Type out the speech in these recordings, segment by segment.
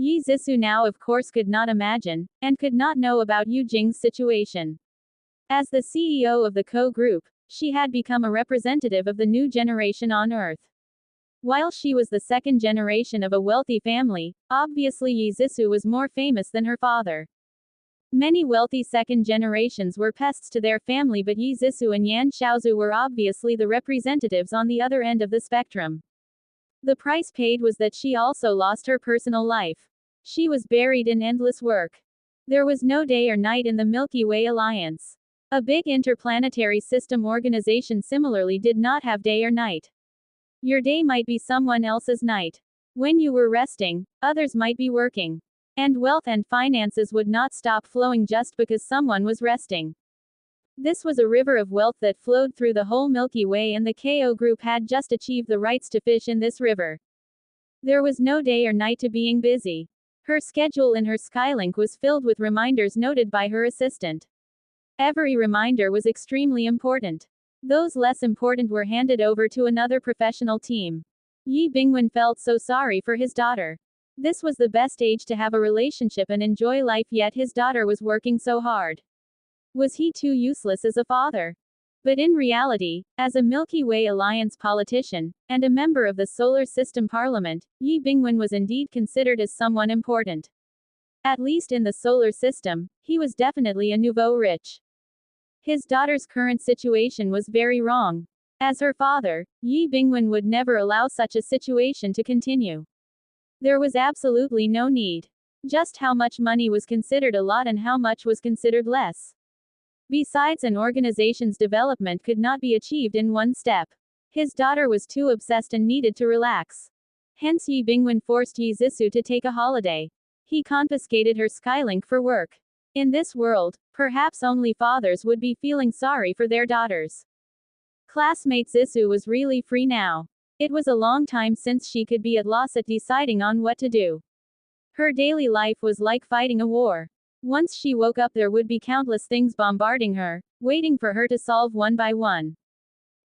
Yi Zissou now of course could not imagine, and could not know about Yu Jing's situation. As the CEO of the Co Group, she had become a representative of the new generation on Earth. While she was the second generation of a wealthy family, obviously Yi Zissou was more famous than her father. Many wealthy second generations were pests to their family, but Yi Zissou and Yan Xiaozhu were obviously the representatives on the other end of the spectrum. The price paid was that she also lost her personal life. She was buried in endless work. There was no day or night in the Milky Way alliance. A big interplanetary system organization similarly did not have day or night. Your day might be someone else's night. When you were resting, others might be working. And wealth and finances would not stop flowing just because someone was resting. This was a river of wealth that flowed through the whole Milky Way, and the KO Group had just achieved the rights to fish in this river. There was no day or night to being busy. Her schedule in her Skylink was filled with reminders noted by her assistant. Every reminder was extremely important. Those less important were handed over to another professional team. Yi Bingwen felt so sorry for his daughter. This was the best age to have a relationship and enjoy life, yet his daughter was working so hard. Was he too useless as a father? But in reality, as a Milky Way Alliance politician, and a member of the Solar System Parliament, Yi Bingwen was indeed considered as someone important. At least in the Solar System, he was definitely a nouveau riche. His daughter's current situation was very wrong. As her father, Yi Bingwen would never allow such a situation to continue. There was absolutely no need. Just how much money was considered a lot and how much was considered less. Besides, an organization's development could not be achieved in one step. His daughter was too obsessed and needed to relax. Hence Yi Bingwen forced Yi Zissou to take a holiday. He confiscated her Skylink for work. In this world, perhaps only fathers would be feeling sorry for their daughters. Classmate Zissou was really free now. It was a long time since she could be at loss at deciding on what to do. Her daily life was like fighting a war. Once she woke up, there would be countless things bombarding her, waiting for her to solve one by one.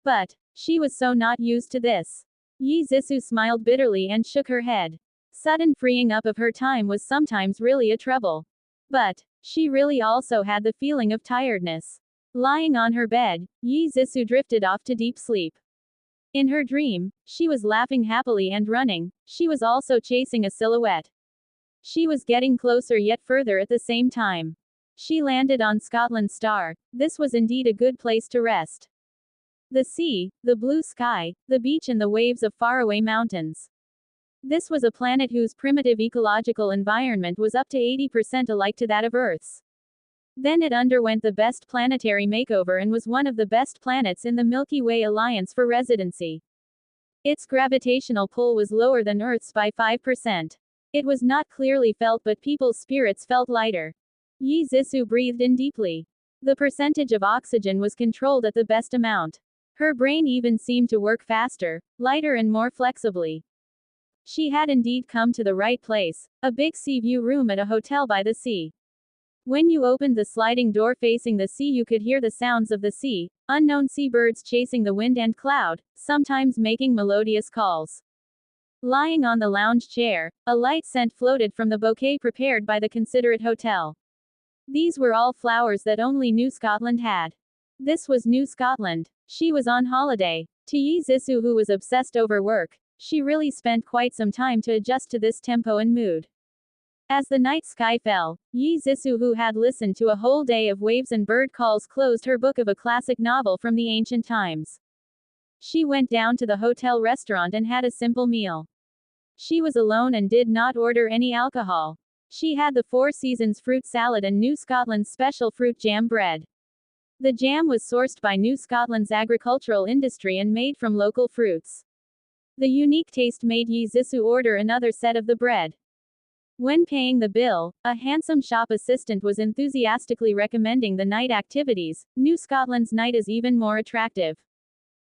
But she was so not used to this. Yi Zissou smiled bitterly and shook her head. Sudden freeing up of her time was sometimes really a trouble. But she really also had the feeling of tiredness. Lying on her bed, Yi Zissou drifted off to deep sleep. In her dream, she was laughing happily and running. She was also chasing a silhouette. She was getting closer yet further at the same time. She landed on Scotland Star. This was indeed a good place to rest. The sea, the blue sky, the beach, and the waves of faraway mountains. This was a planet whose primitive ecological environment was up to 80% alike to that of Earth's. Then it underwent the best planetary makeover and was one of the best planets in the Milky Way Alliance for residency. Its gravitational pull was lower than Earth's by 5%. It was not clearly felt, but people's spirits felt lighter. Yi Zissou breathed in deeply. The percentage of oxygen was controlled at the best amount. Her brain even seemed to work faster, lighter, and more flexibly. She had indeed come to the right place, a big sea view room at a hotel by the sea. When you opened the sliding door facing the sea, you could hear the sounds of the sea, unknown seabirds chasing the wind and cloud, sometimes making melodious calls. Lying on the lounge chair, a light scent floated from the bouquet prepared by the considerate hotel. These were all flowers that only New Scotland had. This was New Scotland. She was on holiday. To Yi Zissou, who was obsessed over work, she really spent quite some time to adjust to this tempo and mood. As the night sky fell, Yi Zissou, who had listened to a whole day of waves and bird calls, closed her book of a classic novel from the ancient times. She went down to the hotel restaurant and had a simple meal. She was alone and did not order any alcohol. She had the Four Seasons fruit salad and New Scotland's special fruit jam bread. The jam was sourced by New Scotland's agricultural industry and made from local fruits. The unique taste made Yi Zissou order another set of the bread. When paying the bill, a handsome shop assistant was enthusiastically recommending the night activities. New Scotland's night is even more attractive.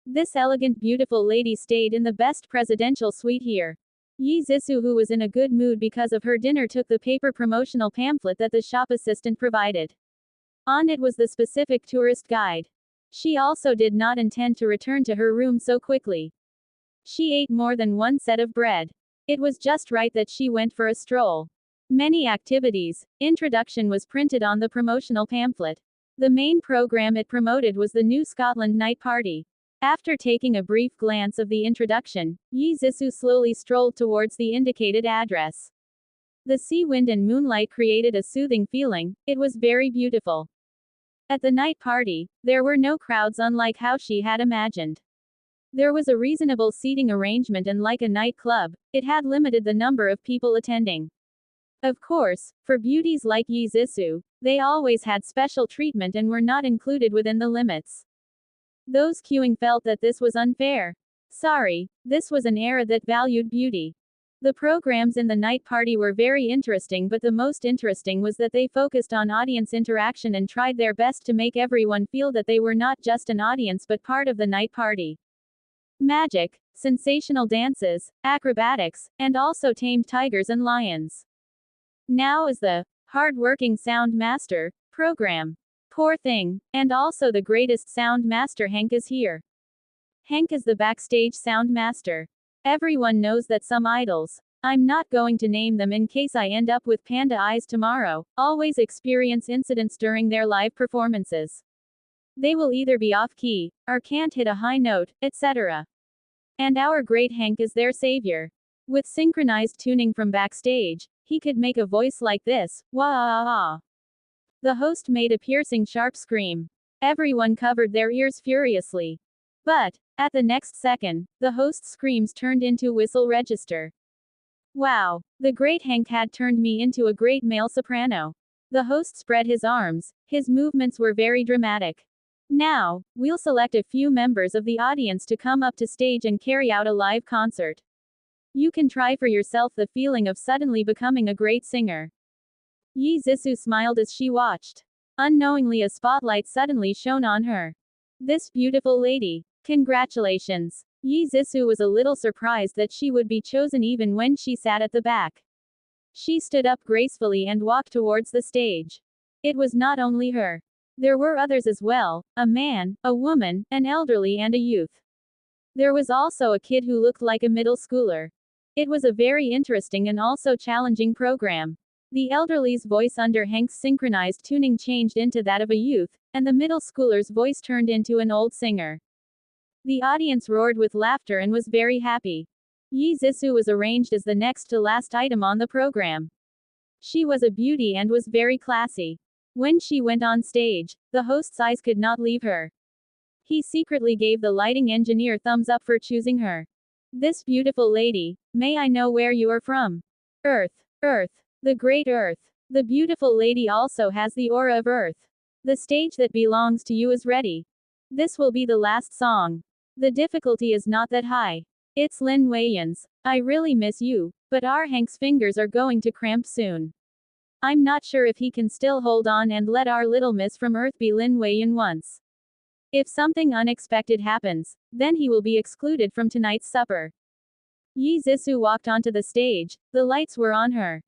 This elegant, beautiful lady stayed in the best presidential suite here. Yi Zissou, who was in a good mood because of her dinner, took the paper promotional pamphlet that the shop assistant provided. On it was the specific tourist guide. She also did not intend to return to her room so quickly. She ate more than one set of bread. It was just right that she went for a stroll. Many activities. Introduction was printed on the promotional pamphlet. The main program it promoted was the New Scotland Night Party. After taking a brief glance of the introduction, Yi Zissou slowly strolled towards the indicated address. The sea wind and moonlight created a soothing feeling. It was very beautiful. At the night party, there were no crowds unlike how she had imagined. There was a reasonable seating arrangement and like a nightclub, it had limited the number of people attending. Of course, for beauties like Yi Zissou, they always had special treatment and were not included within the limits. Those queuing felt that this was unfair. Sorry, this was an era that valued beauty. The programs in the night party were very interesting, but the most interesting was that they focused on audience interaction and tried their best to make everyone feel that they were not just an audience but part of the night party. Magic, sensational dances, acrobatics, and also tamed tigers and lions. Now is the hard-working sound master program. Poor thing, and also the greatest sound master Hank is here. Hank is the backstage sound master. Everyone knows that some idols, I'm not going to name them in case I end up with panda eyes tomorrow, always experience incidents during their live performances. They will either be off-key, or can't hit a high note, etc. And our great Hank is their savior. With synchronized tuning from backstage, he could make a voice like this, wah-ah-ah. The host made a piercing sharp scream. Everyone covered their ears furiously. But, at the next second, the host's screams turned into whistle register. Wow, the great Hank had turned me into a great male soprano. The host spread his arms, his movements were very dramatic. Now, we'll select a few members of the audience to come up to stage and carry out a live concert. You can try for yourself the feeling of suddenly becoming a great singer. Yi Zissou smiled as she watched. Unknowingly a spotlight suddenly shone on her. This beautiful lady. Congratulations. Yi Zissou was a little surprised that she would be chosen even when she sat at the back. She stood up gracefully and walked towards the stage. It was not only her. There were others as well, a man, a woman, an elderly and a youth. There was also a kid who looked like a middle schooler. It was a very interesting and also challenging program. The elderly's voice under Hank's synchronized tuning changed into that of a youth, and the middle schooler's voice turned into an old singer. The audience roared with laughter and was very happy. Yi Zissou was arranged as the next to last item on the program. She was a beauty and was very classy. When she went on stage, the host's eyes could not leave her. He secretly gave the lighting engineer thumbs up for choosing her. This beautiful lady, may I know where you are from? Earth. Earth. The great Earth. The beautiful lady also has the aura of Earth. The stage that belongs to you is ready. This will be the last song. The difficulty is not that high. It's Lin Weiyan's I Really Miss You, but our Hank's fingers are going to cramp soon. I'm not sure if he can still hold on and let our little miss from Earth be Lin Weiyan once. If something unexpected happens, then he will be excluded from tonight's supper. Yi Zissou walked onto the stage, the lights were on her.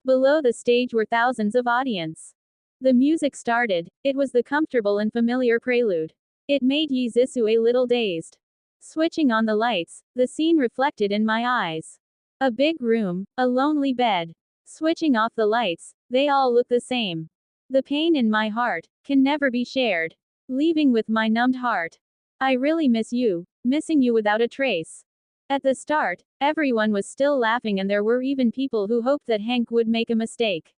Below the stage were thousands of audience. The music started, it was the comfortable and familiar prelude. It made Yi Zissou a little dazed. Switching on the lights, the scene reflected in my eyes. A big room, a lonely bed. Switching off the lights, they all look the same. The pain in my heart can never be shared. Leaving with my numbed heart. I really miss you, missing you without a trace. At the start, everyone was still laughing and there were even people who hoped that Hank would make a mistake.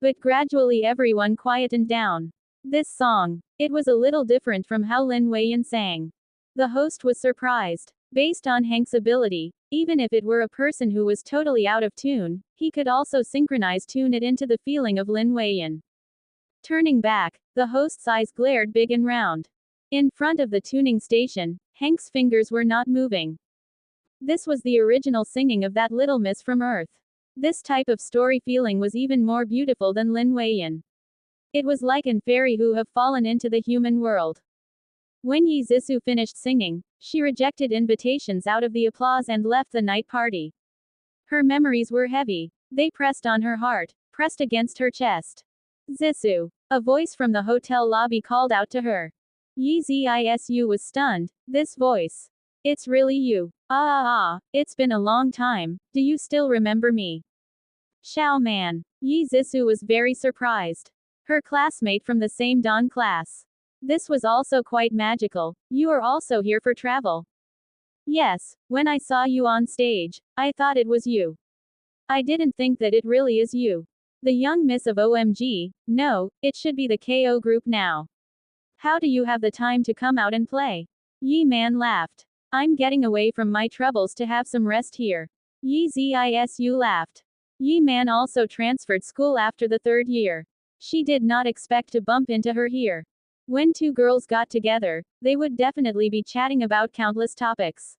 But gradually everyone quietened down. This song, it was a little different from how Lin Weiyan sang. The host was surprised. Based on Hank's ability, even if it were a person who was totally out of tune, he could also synchronize tune it into the feeling of Lin Weiyan. Turning back, the host's eyes glared big and round. In front of the tuning station, Hank's fingers were not moving. This was the original singing of that little miss from Earth. This type of story feeling was even more beautiful than Lin Weiyan. It was like an fairy who have fallen into the human world. When Yi Zissou finished singing, she rejected invitations out of the applause and left the night party. Her memories were heavy. They pressed on her heart, pressed against her chest. Zissou. A voice from the hotel lobby called out to her. Yi Zissou was stunned. This voice. It's really you. It's been a long time. Do you still remember me? Xiao Man. Yi Zixu was very surprised. Her classmate from the same Don class. This was also quite magical. You are also here for travel. Yes, when I saw you on stage, I thought it was you. I didn't think that it really is you. The young miss of OMG, no, it should be the KO group now. How do you have the time to come out and play? Yi Man laughed. I'm getting away from my troubles to have some rest here. Yi Zisu laughed. Yi Man also transferred school after the third year. She did not expect to bump into her here. When two girls got together, they would definitely be chatting about countless topics.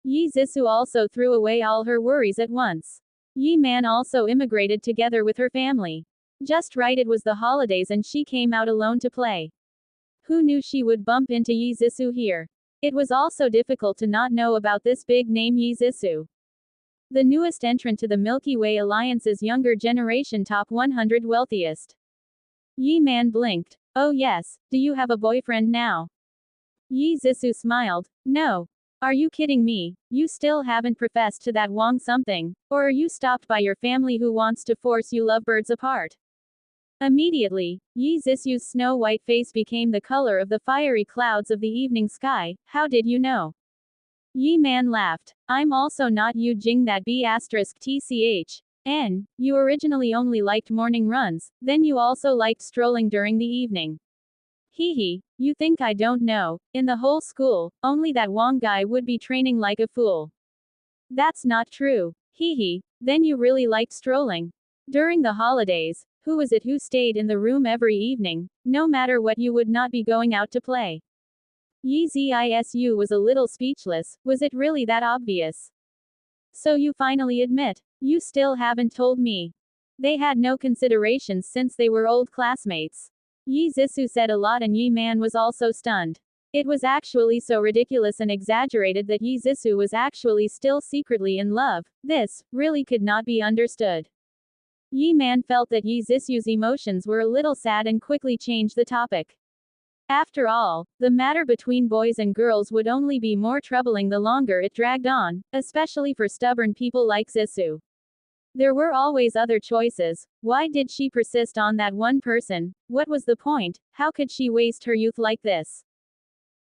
Yi Zixu also threw away all her worries at once. Yi Man also immigrated together with her family. Just right, it was the holidays and she came out alone to play. Who knew she would bump into Yi Zixu here? It was also difficult to not know about this big name Yi Zixu. The newest entrant to the Milky Way Alliance's younger generation top 100 wealthiest. Yi Man blinked. Oh yes, do you have a boyfriend now? Yi Zixu smiled. No. Are you kidding me? You still haven't professed to that Wang something, or are you stopped by your family who wants to force you lovebirds apart? Immediately, Yi Zixu's snow-white face became the color of the fiery clouds of the evening sky. How did you know? Yi Man laughed. I'm also not Yu Jing that B*TCH. N. You originally only liked morning runs, then you also liked strolling during the evening. Hee, you think I don't know, in the whole school, only that Wang guy would be training like a fool. That's not true. Hee, then you really liked strolling. During the holidays, who was it who stayed in the room every evening, no matter what you would not be going out to play? Yi Zisu was a little speechless. Was it really that obvious? So you finally admit, you still haven't told me. They had no considerations since they were old classmates. Yi Zixu said a lot and Yi Man was also stunned. It was actually so ridiculous and exaggerated that Yi Zixu was actually still secretly in love. This, really could not be understood. Yi Man felt that Yi Zixu's emotions were a little sad and quickly changed the topic. After all, the matter between boys and girls would only be more troubling the longer it dragged on, especially for stubborn people like Zixu. There were always other choices. Why did she persist on that one person? What was the point? How could she waste her youth like this?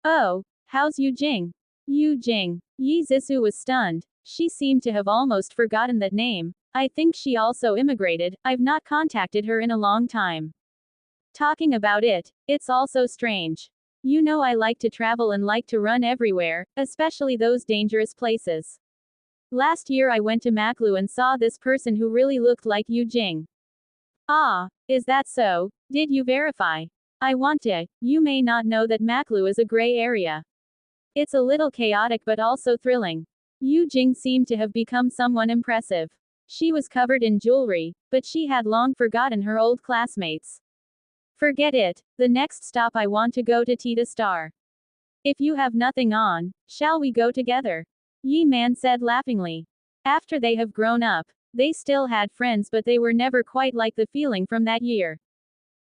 Oh, how's Yu Jing? Yu Jing. Yi Zixu was stunned. She seemed to have almost forgotten that name. I think she also immigrated. I've not contacted her in a long time. Talking about it, it's also strange. You know I like to travel and like to run everywhere, especially those dangerous places. Last year I went to Maklu and saw this person who really looked like Yu Jing. Ah, is that so? Did you verify? I want to. You may not know that Maklu is a gray area. It's a little chaotic but also thrilling. Yu Jing seemed to have become someone impressive. She was covered in jewelry, but she had long forgotten her old classmates. Forget it. The next stop I want to go to Tita Star. If you have nothing on, shall we go together? Yi Man said laughingly. After they have grown up, they still had friends but they were never quite like the feeling from that year.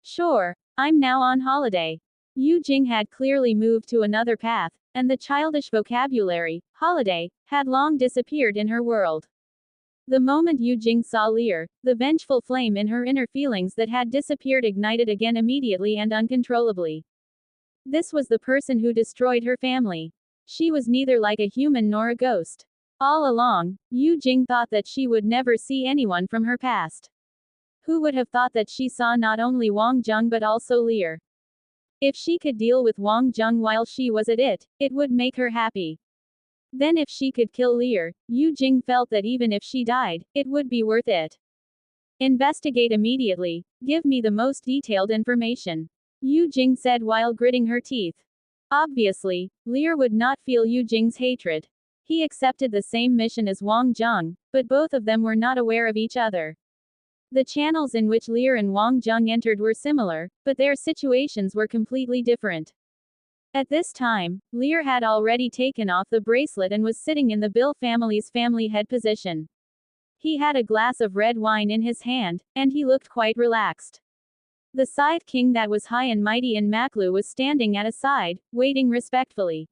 Sure, I'm now on holiday. Yu Jing had clearly moved to another path, and the childish vocabulary, holiday, had long disappeared in her world. The moment Yu Jing saw Lear, the vengeful flame in her inner feelings that had disappeared ignited again immediately and uncontrollably. This was the person who destroyed her family. She was neither like a human nor a ghost. All along, Yu Jing thought that she would never see anyone from her past. Who would have thought that she saw not only Wang Zheng but also Lear? If she could deal with Wang Zheng while she was at it, it would make her happy. Then if she could kill Lear, Yu Jing felt that even if she died, it would be worth it. Investigate immediately. Give me the most detailed information. Yu Jing said while gritting her teeth. Obviously, Lear would not feel Yu Jing's hatred. He accepted the same mission as Wang Zheng, but both of them were not aware of each other. The channels in which Lear and Wang Zheng entered were similar, but their situations were completely different. At this time, Lear had already taken off the bracelet and was sitting in the Bill family's family head position. He had a glass of red wine in his hand, and he looked quite relaxed. The side king that was high and mighty in Maklu was standing at a side, waiting respectfully.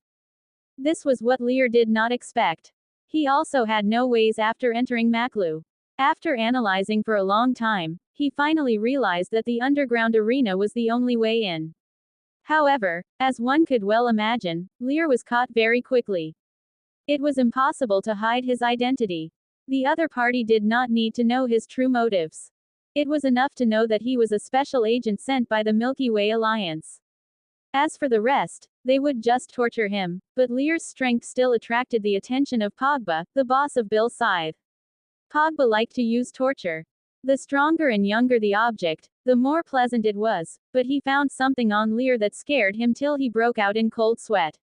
This was what Lear did not expect. He also had no ways after entering Maklu. After analyzing for a long time, he finally realized that the underground arena was the only way in. However, as one could well imagine, Lear was caught very quickly. It was impossible to hide his identity. The other party did not need to know his true motives. It was enough to know that he was a special agent sent by the Milky Way Alliance. As for the rest, they would just torture him, but Lear's strength still attracted the attention of Pogba, the boss of Bill Scythe. Pogba liked to use torture. The stronger and younger the object, the more pleasant it was, but he found something on Lear that scared him till he broke out in cold sweat.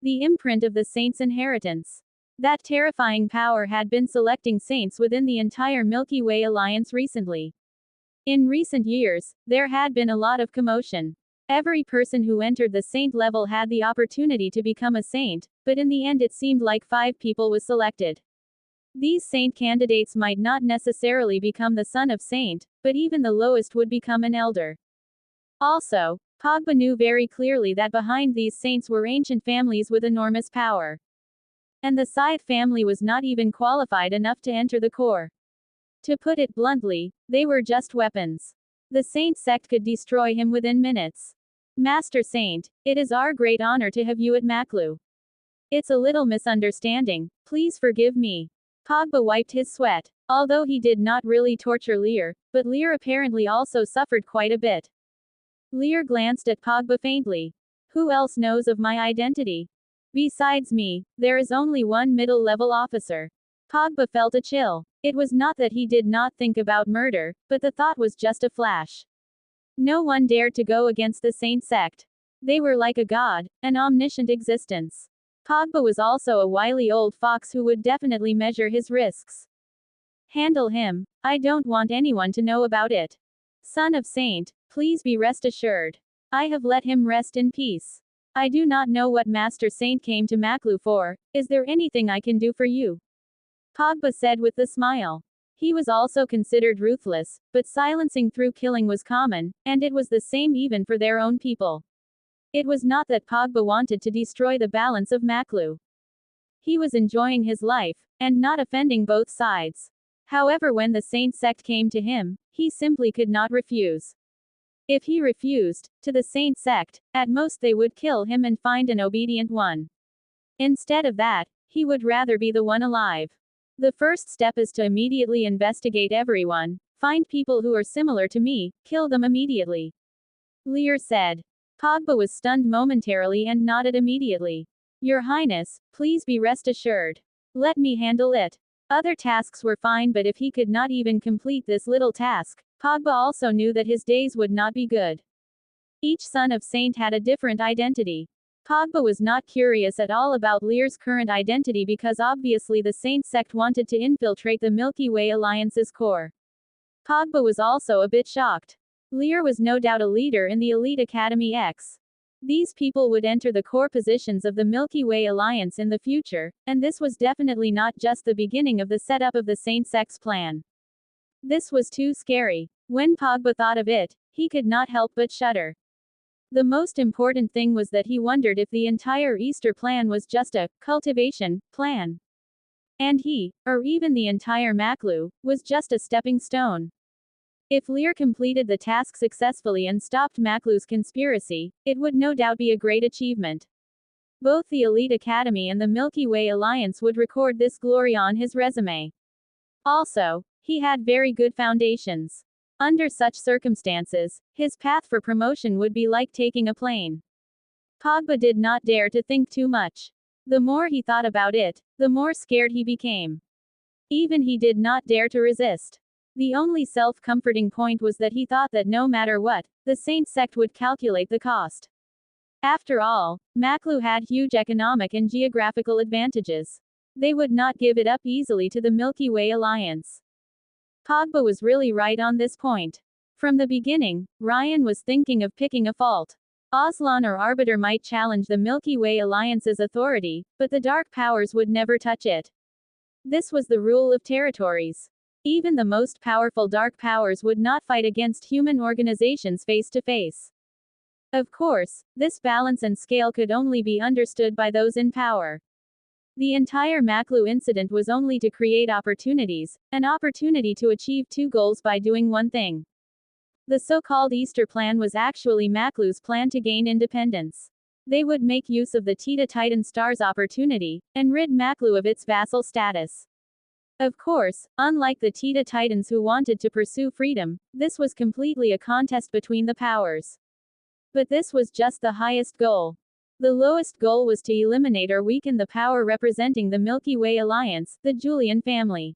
The imprint of the saint's inheritance. That terrifying power had been selecting saints within the entire Milky Way Alliance recently. In recent years, there had been a lot of commotion. Every person who entered the saint level had the opportunity to become a saint, but in the end it seemed like 5 people was selected. These saint candidates might not necessarily become the son of saint, but even the lowest would become an elder. Also, Pogba knew very clearly that behind these saints were ancient families with enormous power. And the Scythe family was not even qualified enough to enter the core. To put it bluntly, they were just weapons. The Saint sect could destroy him within minutes. Master Saint, it is our great honor to have you at Maklu. It's a little misunderstanding, please forgive me. Pogba wiped his sweat. Although he did not really torture Lear, but Lear apparently also suffered quite a bit. Lear glanced at Pogba faintly. Who else knows of my identity? Besides me, there is only one middle-level officer. Pogba felt a chill. It was not that he did not think about murder, but the thought was just a flash. No one dared to go against the Saint sect. They were like a god, an omniscient existence. Pogba was also a wily old fox who would definitely measure his risks. Handle him. I don't want anyone to know about it. Son of Saint, please be rest assured. I have let him rest in peace. I do not know what Master Saint came to Maklu for. Is there anything I can do for you? Pogba said with a smile. He was also considered ruthless, but silencing through killing was common, and it was the same even for their own people. It was not that Pogba wanted to destroy the balance of Maklu. He was enjoying his life, and not offending both sides. However, when the Saint sect came to him, he simply could not refuse. If he refused, to the Saint sect, at most they would kill him and find an obedient one. Instead of that, he would rather be the one alive. The first step is to immediately investigate everyone, find people who are similar to me, kill them immediately. Lear said. Pogba was stunned momentarily and nodded immediately. Your Highness, please be rest assured. Let me handle it. Other tasks were fine, but if he could not even complete this little task, Pogba also knew that his days would not be good. Each son of Saint had a different identity. Pogba was not curious at all about Lear's current identity because obviously the Saint sect wanted to infiltrate the Milky Way Alliance's core. Pogba was also a bit shocked. Lear was no doubt a leader in the Elite Academy X. These people would enter the core positions of the Milky Way Alliance in the future, and this was definitely not just the beginning of the setup of the Saint sect's plan. This was too scary. When Pogba thought of it, he could not help but shudder. The most important thing was that he wondered if the entire Easter plan was just a cultivation plan. And he, or even the entire Maklu, was just a stepping stone. If Lear completed the task successfully and stopped Maklu's conspiracy, it would no doubt be a great achievement. Both the Elite Academy and the Milky Way Alliance would record this glory on his resume. Also, he had very good foundations. Under such circumstances, his path for promotion would be like taking a plane. Pogba did not dare to think too much. The more he thought about it, the more scared he became. Even he did not dare to resist. The only self-comforting point was that he thought that no matter what, the Saint sect would calculate the cost. After all, Maklu had huge economic and geographical advantages. They would not give it up easily to the Milky Way Alliance. Pogba was really right on this point. From the beginning, Ryan was thinking of picking a fault. Aslan or Arbiter might challenge the Milky Way Alliance's authority, but the Dark Powers would never touch it. This was the rule of territories. Even the most powerful Dark Powers would not fight against human organizations face to face. Of course, this balance and scale could only be understood by those in power. The entire Maklu incident was only to create opportunities, an opportunity to achieve two goals by doing one thing. The so-called Easter plan was actually Maklu's plan to gain independence. They would make use of the Tita Titan star's opportunity, and rid Maklu of its vassal status. Of course, unlike the Tita Titans who wanted to pursue freedom, this was completely a contest between the powers. But this was just the highest goal. The lowest goal was to eliminate or weaken the power representing the Milky Way alliance, the Julian family.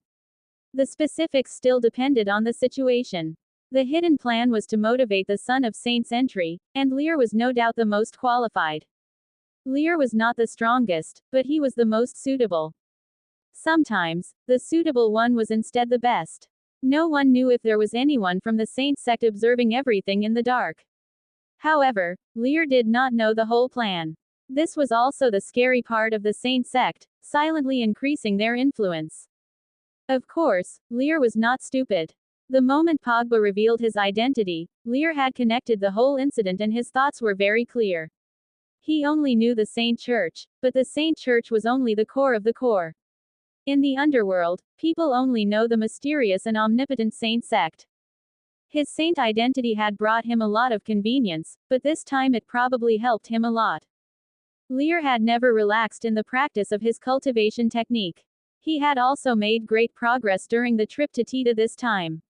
The specifics still depended on the situation. The hidden plan was to motivate the son of Saint's entry, and Lear was no doubt the most qualified. Lear was not the strongest, but he was the most suitable. Sometimes, the suitable one was instead the best. No one knew if there was anyone from the Saint sect observing everything in the dark. However, Lear did not know the whole plan. This was also the scary part of the Saint sect, silently increasing their influence. Of course, Lear was not stupid. The moment Pogba revealed his identity, Lear had connected the whole incident and his thoughts were very clear. He only knew the Saint Church, but the Saint Church was only the core of the core. In the underworld, people only know the mysterious and omnipotent Saint sect. His Saint identity had brought him a lot of convenience, but this time it probably helped him a lot. Lear had never relaxed in the practice of his cultivation technique. He had also made great progress during the trip to Tita this time.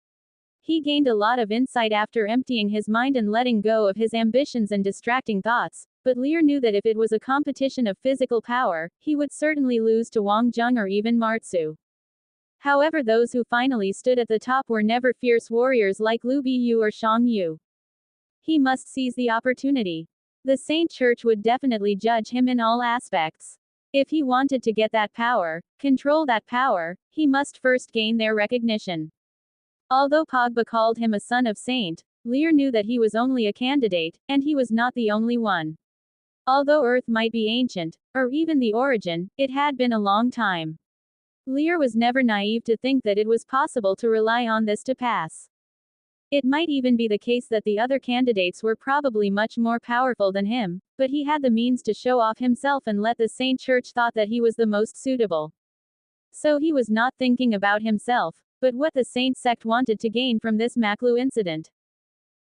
He gained a lot of insight after emptying his mind and letting go of his ambitions and distracting thoughts, but Lear knew that if it was a competition of physical power, he would certainly lose to Wang Zheng or even Martsu. However, those who finally stood at the top were never fierce warriors like Lu Biyu or Shang Yu. He must seize the opportunity. The Saint Church would definitely judge him in all aspects. If he wanted to get that power, control that power, he must first gain their recognition. Although Pogba called him a son of Saint, Lear knew that he was only a candidate, and he was not the only one. Although Earth might be ancient, or even the origin, it had been a long time. Lear was never naive to think that it was possible to rely on this to pass. It might even be the case that the other candidates were probably much more powerful than him, but he had the means to show off himself and let the Saint Church thought that he was the most suitable. So he was not thinking about himself, but what the Saint sect wanted to gain from this Maklu incident.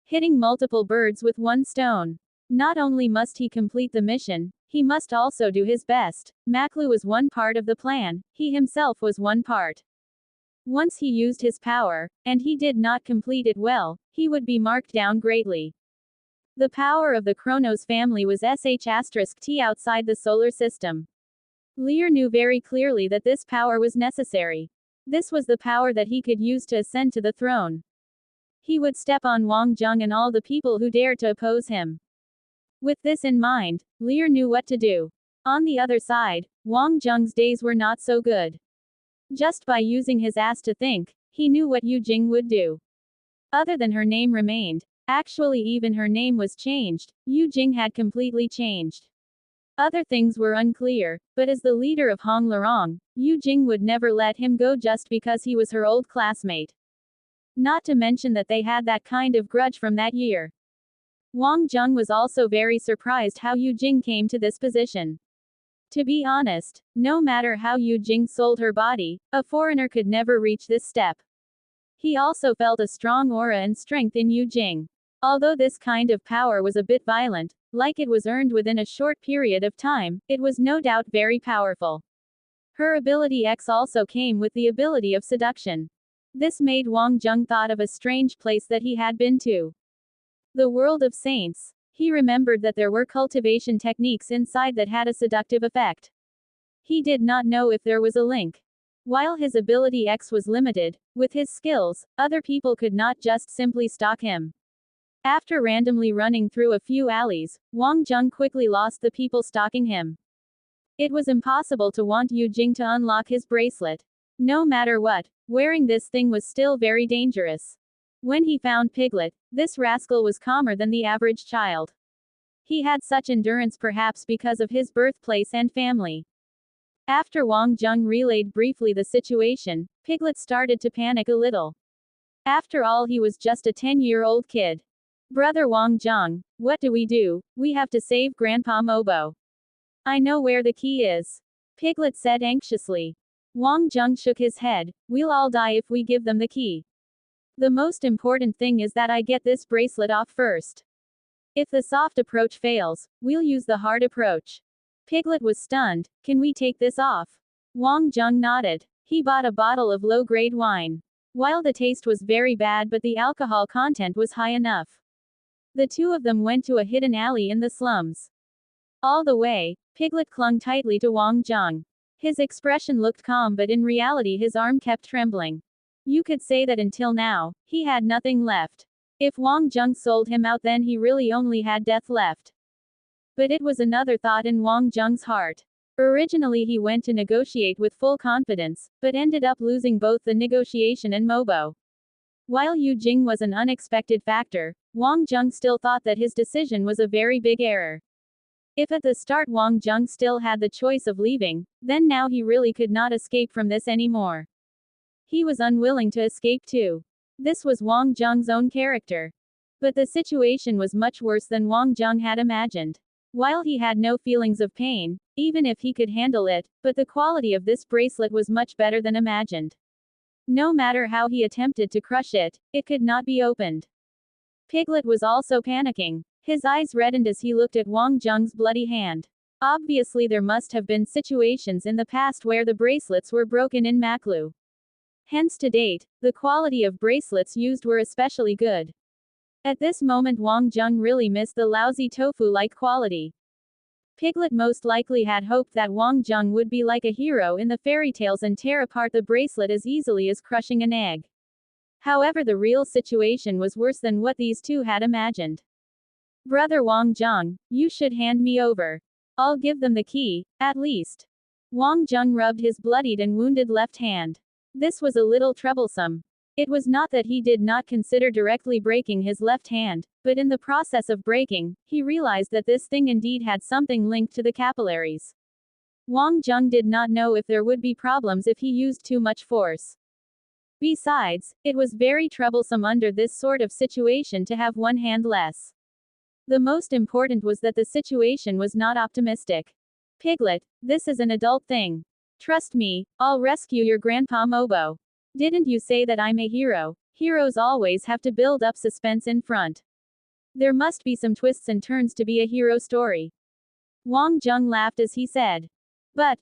Hitting multiple birds with one stone. Not only must he complete the mission, he must also do his best. Maklu was one part of the plan, he himself was one part. Once he used his power, and he did not complete it well, he would be marked down greatly. The power of the Kronos family was sh*t outside the solar system. Lear knew very clearly that this power was necessary. This was the power that he could use to ascend to the throne. He would step on Wang Zheng and all the people who dared to oppose him. With this in mind, Lear knew what to do. On the other side, Wang Zheng's days were not so good. Just by using his ass to think, he knew what Yu Jing would do. Other than her name remained, actually even her name was changed, Yu Jing had completely changed. Other things were unclear, but as the leader of Hong Larong, Yu Jing would never let him go just because he was her old classmate. Not to mention that they had that kind of grudge from that year. Wang Zheng was also very surprised how Yu Jing came to this position. To be honest, no matter how Yu Jing sold her body, a foreigner could never reach this step. He also felt a strong aura and strength in Yu Jing. Although this kind of power was a bit violent, like it was earned within a short period of time, it was no doubt very powerful. Her ability X also came with the ability of seduction. This made Wang Zheng thought of a strange place that he had been to. The world of saints. He remembered that there were cultivation techniques inside that had a seductive effect. He did not know if there was a link. While his ability X was limited, with his skills, other people could not just simply stalk him. After randomly running through a few alleys, Wang Zheng quickly lost the people stalking him. It was impossible to want Yu Jing to unlock his bracelet. No matter what, wearing this thing was still very dangerous. When he found Piglet, this rascal was calmer than the average child. He had such endurance perhaps because of his birthplace and family. After Wang Zheng relayed briefly the situation, Piglet started to panic a little. After all, he was just a 10-year-old kid. Brother Wang Zheng, what do? We have to save Grandpa Mobo. I know where the key is. Piglet said anxiously. Wang Zheng shook his head. We'll all die if we give them the key. The most important thing is that I get this bracelet off first. If the soft approach fails, we'll use the hard approach. Piglet was stunned. Can we take this off? Wang Zheng nodded. He bought a bottle of low-grade wine. While the taste was very bad but the alcohol content was high enough. The two of them went to a hidden alley in the slums. All the way, Piglet clung tightly to Wang Zheng. His expression looked calm but in reality his arm kept trembling. You could say that until now, he had nothing left. If Wang Zheng sold him out then he really only had death left. But it was another thought in Wang Zheng's heart. Originally he went to negotiate with full confidence, but ended up losing both the negotiation and Mobo. While Yu Jing was an unexpected factor, Wang Zheng still thought that his decision was a very big error. If at the start Wang Zheng still had the choice of leaving, then now he really could not escape from this anymore. He was unwilling to escape too. This was Wang Zheng's own character. But the situation was much worse than Wang Zheng had imagined. While he had no feelings of pain, even if he could handle it, but the quality of this bracelet was much better than imagined. No matter how he attempted to crush it, it could not be opened. Piglet was also panicking. His eyes reddened as he looked at Wang Zheng's bloody hand. Obviously there must have been situations in the past where the bracelets were broken in Maklu. Hence to date, the quality of bracelets used were especially good. At this moment Wang Zheng really missed the lousy tofu-like quality. Piglet most likely had hoped that Wang Zheng would be like a hero in the fairy tales and tear apart the bracelet as easily as crushing an egg. However, the real situation was worse than what these two had imagined. Brother Wang Zheng, you should hand me over. I'll give them the key, at least. Wang Zheng rubbed his bloodied and wounded left hand. This was a little troublesome. It was not that he did not consider directly breaking his left hand, but in the process of breaking, he realized that this thing indeed had something linked to the capillaries. Wang Zheng did not know if there would be problems if he used too much force. Besides, it was very troublesome under this sort of situation to have one hand less. The most important was that the situation was not optimistic. Piglet, this is an adult thing. Trust me, I'll rescue your Grandpa Mobo. Didn't you say that I'm a hero? Heroes always have to build up suspense in front. There must be some twists and turns to be a hero story. Wang Zheng laughed as he said. But,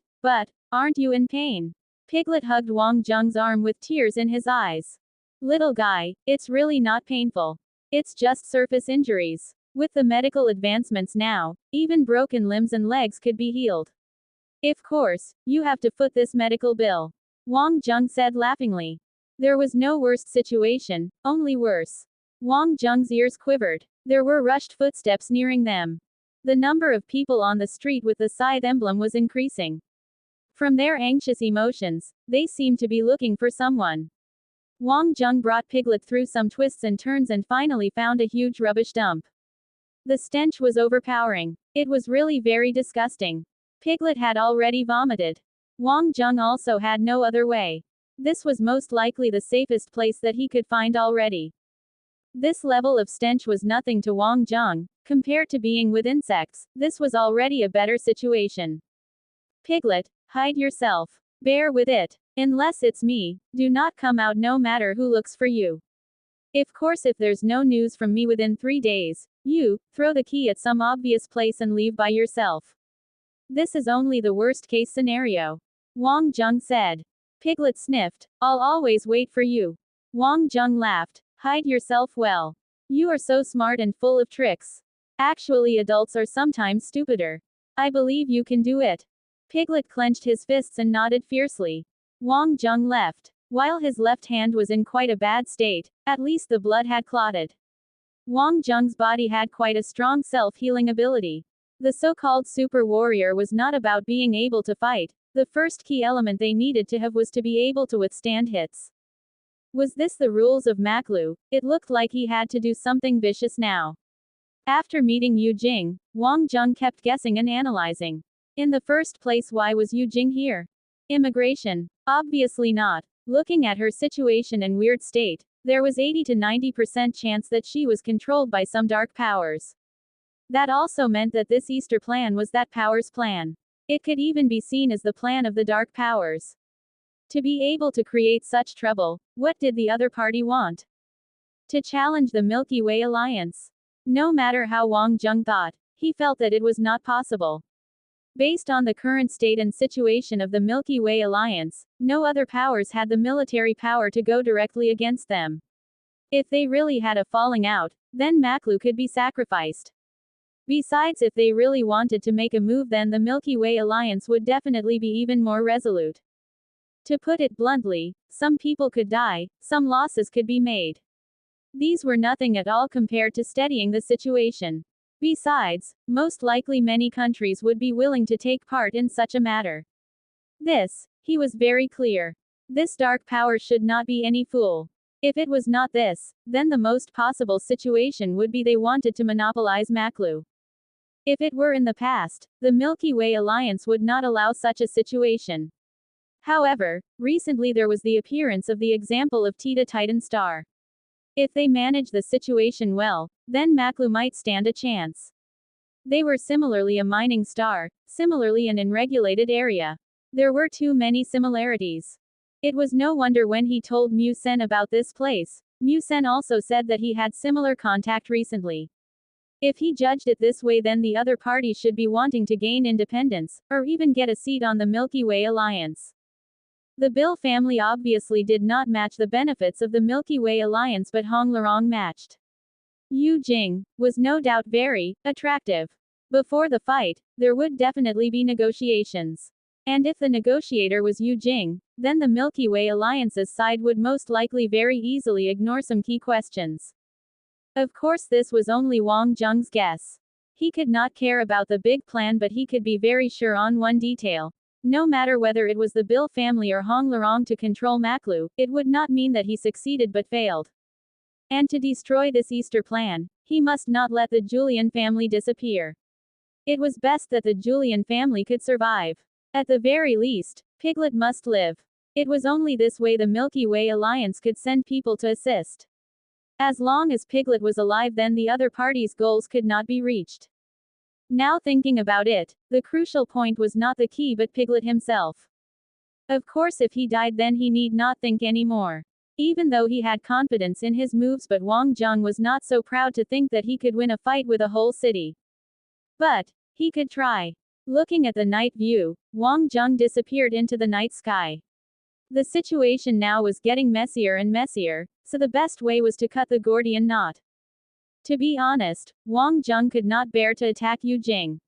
aren't you in pain? Piglet hugged Wang Zheng's arm with tears in his eyes. Little guy, it's really not painful. It's just surface injuries. With the medical advancements now, even broken limbs and legs could be healed. Of course, you have to foot this medical bill. Wang Zheng said laughingly. There was no worse situation, only worse. Wang Zheng's ears quivered. There were rushed footsteps nearing them. The number of people on the street with the scythe emblem was increasing. From their anxious emotions, they seemed to be looking for someone. Wang Zheng brought Piglet through some twists and turns and finally found a huge rubbish dump. The stench was overpowering. It was really very disgusting. Piglet had already vomited. Wang Zheng also had no other way. This was most likely the safest place that he could find already. This level of stench was nothing to Wang Zheng. Compared to being with insects, this was already a better situation. Piglet, hide yourself. Bear with it. Unless it's me, do not come out no matter who looks for you. Of course, if there's no news from me within 3 days, you throw the key at some obvious place and leave by yourself. This is only the worst case scenario. Wang Zheng said. Piglet sniffed. I'll always wait for you. Wang Zheng laughed. Hide yourself well. You are so smart and full of tricks. Actually, adults are sometimes stupider. I believe you can do it. Piglet clenched his fists and nodded fiercely. Wang Zheng left. While his left hand was in quite a bad state, at least the blood had clotted. Wang Zheng's body had quite a strong self-healing ability. The so-called super warrior was not about being able to fight. The first key element they needed to have was to be able to withstand hits. Was this the rules of Maklu? It looked like he had to do something vicious now. After meeting Yu Jing, Wang Zheng kept guessing and analyzing. In the first place, why was Yu Jing here? Immigration? Obviously not. Looking at her situation and weird state, there was 80 to 90% chance that she was controlled by some dark powers. That also meant that this Easter plan was that power's plan. It could even be seen as the plan of the dark powers. To be able to create such trouble, what did the other party want? To challenge the Milky Way alliance. No matter how Wang Jung thought, he felt that it was not possible. Based on the current state and situation of the Milky Way alliance, no other powers had the military power to go directly against them. If they really had a falling out, then Maklu could be sacrificed. Besides, if they really wanted to make a move, then the Milky Way alliance would definitely be even more resolute. To put it bluntly, some people could die, some losses could be made. These were nothing at all compared to steadying the situation. Besides, most likely many countries would be willing to take part in such a matter. This, he was very clear. This dark power should not be any fool. If it was not this, then the most possible situation would be they wanted to monopolize Maklu. If it were in the past, the Milky Way alliance would not allow such a situation. However, recently there was the appearance of the example of Tita Titan Star. If they manage the situation well, then Maklu might stand a chance. They were similarly a mining star, similarly an unregulated area. There were too many similarities. It was no wonder when he told Mu Sen about this place. Mu Sen also said that he had similar contact recently. If he judged it this way, then the other party should be wanting to gain independence, or even get a seat on the Milky Way alliance. The Bill family obviously did not match the benefits of the Milky Way alliance, but Hong Larong matched. Yu Jing was no doubt very attractive. Before the fight, there would definitely be negotiations. And if the negotiator was Yu Jing, then the Milky Way alliance's side would most likely very easily ignore some key questions. Of course, this was only Wang Jung's guess. He could not care about the big plan, but he could be very sure on one detail. No matter whether it was the Bill family or Hong Larong to control Maklu, it would not mean that he succeeded but failed. And to destroy this Easter plan, he must not let the Julian family disappear. It was best that the Julian family could survive. At the very least, Piglet must live. It was only this way the Milky Way alliance could send people to assist. As long as Piglet was alive, then the other party's goals could not be reached. Now thinking about it, the crucial point was not the key but Piglet himself. Of course, if he died, then he need not think anymore. Even though he had confidence in his moves, but Wang Jung was not so proud to think that he could win a fight with a whole city. But he could try. Looking at the night view, Wang Jung disappeared into the night sky. The situation now was getting messier and messier, so the best way was to cut the Gordian knot. To be honest, Wang Jung could not bear to attack Yu Jing.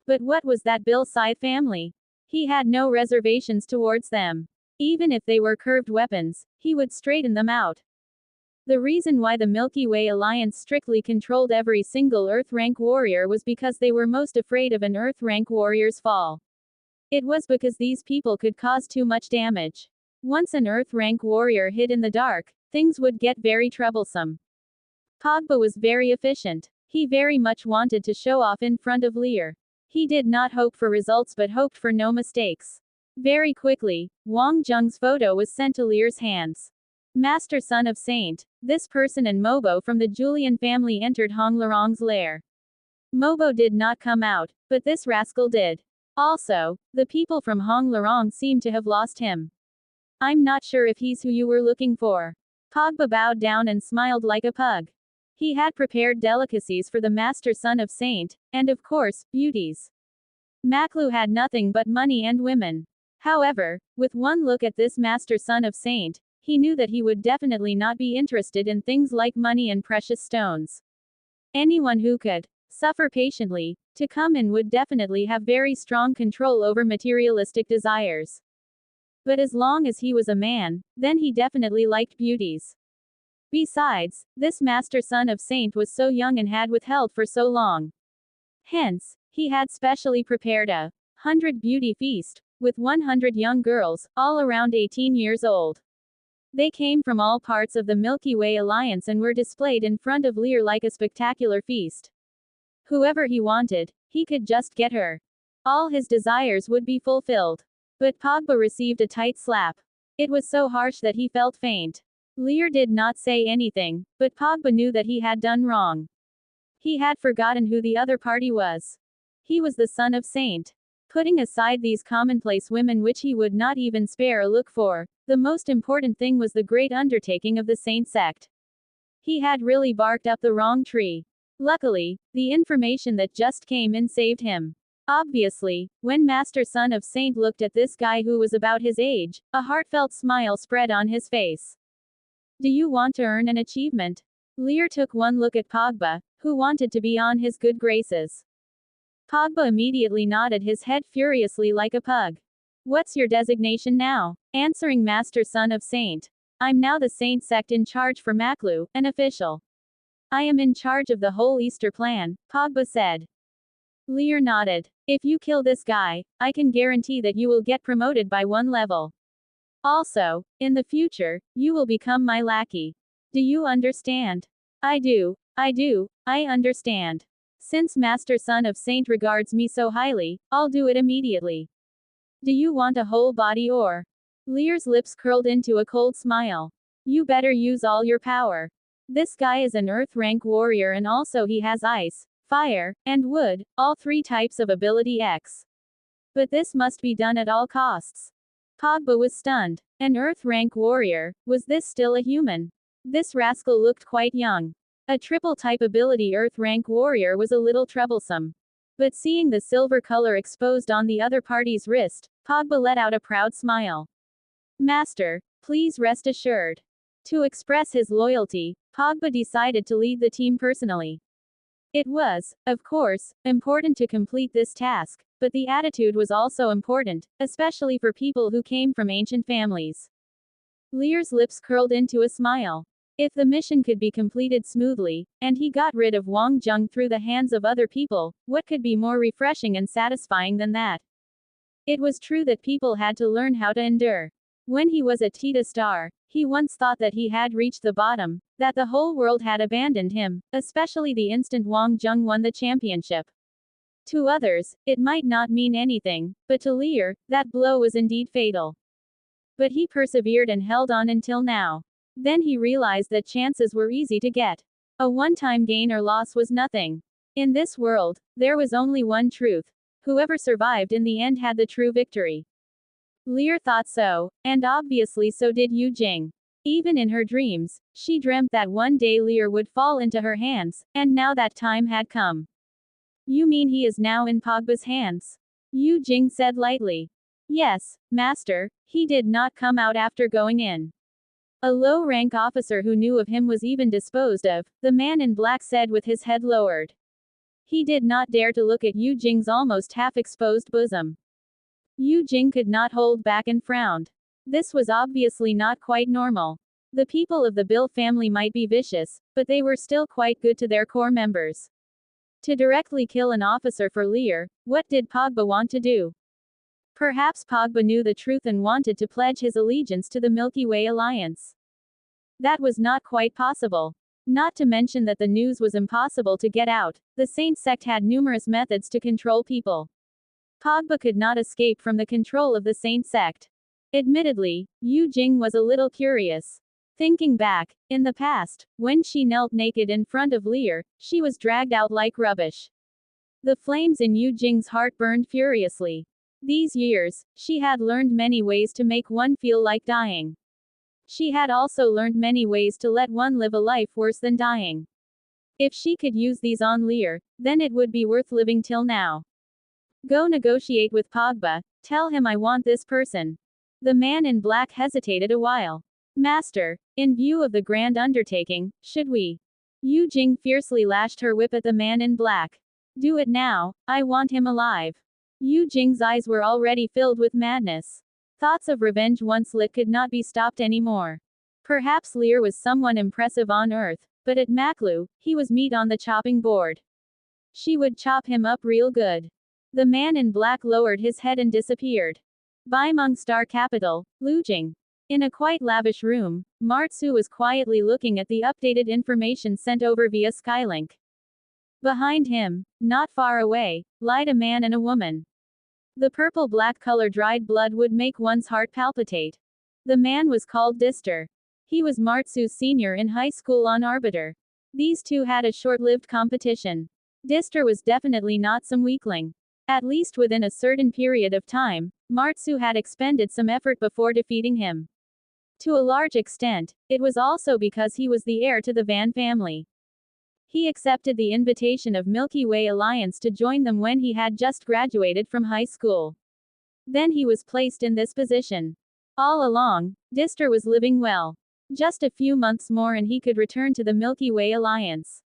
But what was that Bill side family? He had no reservations towards them. Even if they were curved weapons, he would straighten them out. The reason why the Milky Way alliance strictly controlled every single Earth rank warrior was because they were most afraid of an Earth rank warrior's fall. It was because these people could cause too much damage. Once an Earth rank warrior hid in the dark, things would get very troublesome. Pogba was very efficient. He very much wanted to show off in front of Lear. He did not hope for results but hoped for no mistakes. Very quickly, Wang Jung's photo was sent to Lear's hands. Master Son of Saint, this person and Mobo from the Julian family entered Hong Larong's lair. Mobo did not come out, but this rascal did. Also, the people from Hong Larong seem to have lost him. I'm not sure if he's who you were looking for. Pogba bowed down and smiled like a pug. He had prepared delicacies for the Master Son of Saint, and of course, beauties. Maklu had nothing but money and women. However, with one look at this Master Son of Saint, he knew that he would definitely not be interested in things like money and precious stones. Anyone who could suffer patiently to come in would definitely have very strong control over materialistic desires. But as long as he was a man, then he definitely liked beauties. Besides, this Master Son of Saint was so young and had withheld for so long. Hence, he had specially prepared a 100 beauty feast, with 100 young girls, all around 18 years old. They came from all parts of the Milky Way alliance and were displayed in front of Lear like a spectacular feast. Whoever he wanted, he could just get her. All his desires would be fulfilled. But Pogba received a tight slap. It was so harsh that he felt faint. Lear did not say anything, but Pogba knew that he had done wrong. He had forgotten who the other party was. He was the son of Saint. Putting aside these commonplace women which he would not even spare a look for, the most important thing was the great undertaking of the Saint sect. He had really barked up the wrong tree. Luckily, the information that just came in saved him. Obviously, when Master Son of Saint looked at this guy who was about his age, a heartfelt smile spread on his face. Do you want to earn an achievement? Lear took one look at Pogba, who wanted to be on his good graces. Pogba immediately nodded his head furiously like a pug. What's your designation now? Answering Master Son of Saint. I'm now the Saint sect in charge for Maklu, an official. I am in charge of the whole Easter plan, Pogba said. Lear nodded. If you kill this guy, I can guarantee that you will get promoted by one level. Also, in the future, you will become my lackey. Do you understand? I do, I understand. Since Master Son of Saint regards me so highly, I'll do it immediately. Do you want a whole body or? Lear's lips curled into a cold smile. You better use all your power. This guy is an earth rank warrior and also he has ice, fire, and wood, all 3 types of ability X. But this must be done at all costs. Pogba was stunned. An earth rank warrior, was this still a human? This rascal looked quite young. A triple type ability earth rank warrior was a little troublesome. But seeing the silver color exposed on the other party's wrist, Pogba let out a proud smile. Master, please rest assured. To express his loyalty, Pogba decided to lead the team personally. It was, of course, important to complete this task, but the attitude was also important, especially for people who came from ancient families. Lear's lips curled into a smile. If the mission could be completed smoothly, and he got rid of Wang Zheng through the hands of other people, what could be more refreshing and satisfying than that? It was true that people had to learn how to endure. When he was at Tita Star, he once thought that he had reached the bottom, that the whole world had abandoned him, especially the instant Wang Zheng won the championship. To others, it might not mean anything, but to Lear, that blow was indeed fatal. But he persevered and held on until now. Then he realized that chances were easy to get. A one-time gain or loss was nothing. In this world, there was only one truth. Whoever survived in the end had the true victory. Lear thought so, and obviously so did Yu Jing. Even in her dreams, she dreamt that one day Lear would fall into her hands, and now that time had come. You mean he is now in Pogba's hands? Yu Jing said lightly. Yes, master, he did not come out after going in. A low-rank officer who knew of him was even disposed of, the man in black said with his head lowered. He did not dare to look at Yu Jing's almost half-exposed bosom. Yu Jing could not hold back and frowned. This was obviously not quite normal. The people of the Bill family might be vicious, but they were still quite good to their core members. To directly kill an officer for Lear, what did Pogba want to do? Perhaps Pogba knew the truth and wanted to pledge his allegiance to the Milky Way Alliance. That was not quite possible. Not to mention that the news was impossible to get out, the Saint sect had numerous methods to control people. Pogba could not escape from the control of the Saint sect. Admittedly, Yu Jing was a little curious. Thinking back, in the past, when she knelt naked in front of Lear, she was dragged out like rubbish. The flames in Yu Jing's heart burned furiously. These years, she had learned many ways to make one feel like dying. She had also learned many ways to let one live a life worse than dying. If she could use these on Lear, then it would be worth living till now. Go negotiate with Pogba, tell him I want this person. The man in black hesitated a while. Master, in view of the grand undertaking, should we? Yu Jing fiercely lashed her whip at the man in black. Do it now, I want him alive. Yu Jing's eyes were already filled with madness. Thoughts of revenge once lit could not be stopped anymore. Perhaps Lear was someone impressive on Earth, but at Maklu, he was meat on the chopping board. She would chop him up real good. The man in black lowered his head and disappeared. Baimeng Star Capital, Lujing. In a quite lavish room, Martsu was quietly looking at the updated information sent over via Skylink. Behind him, not far away, lied a man and a woman. The purple-black color dried blood would make one's heart palpitate. The man was called Dister. He was Martsu's senior in high school on Arbiter. These two had a short-lived competition. Dister was definitely not some weakling. At least within a certain period of time, Martsu had expended some effort before defeating him. To a large extent, it was also because he was the heir to the Van family. He accepted the invitation of Milky Way Alliance to join them when he had just graduated from high school. Then he was placed in this position. All along, Dister was living well. Just a few months more and he could return to the Milky Way Alliance.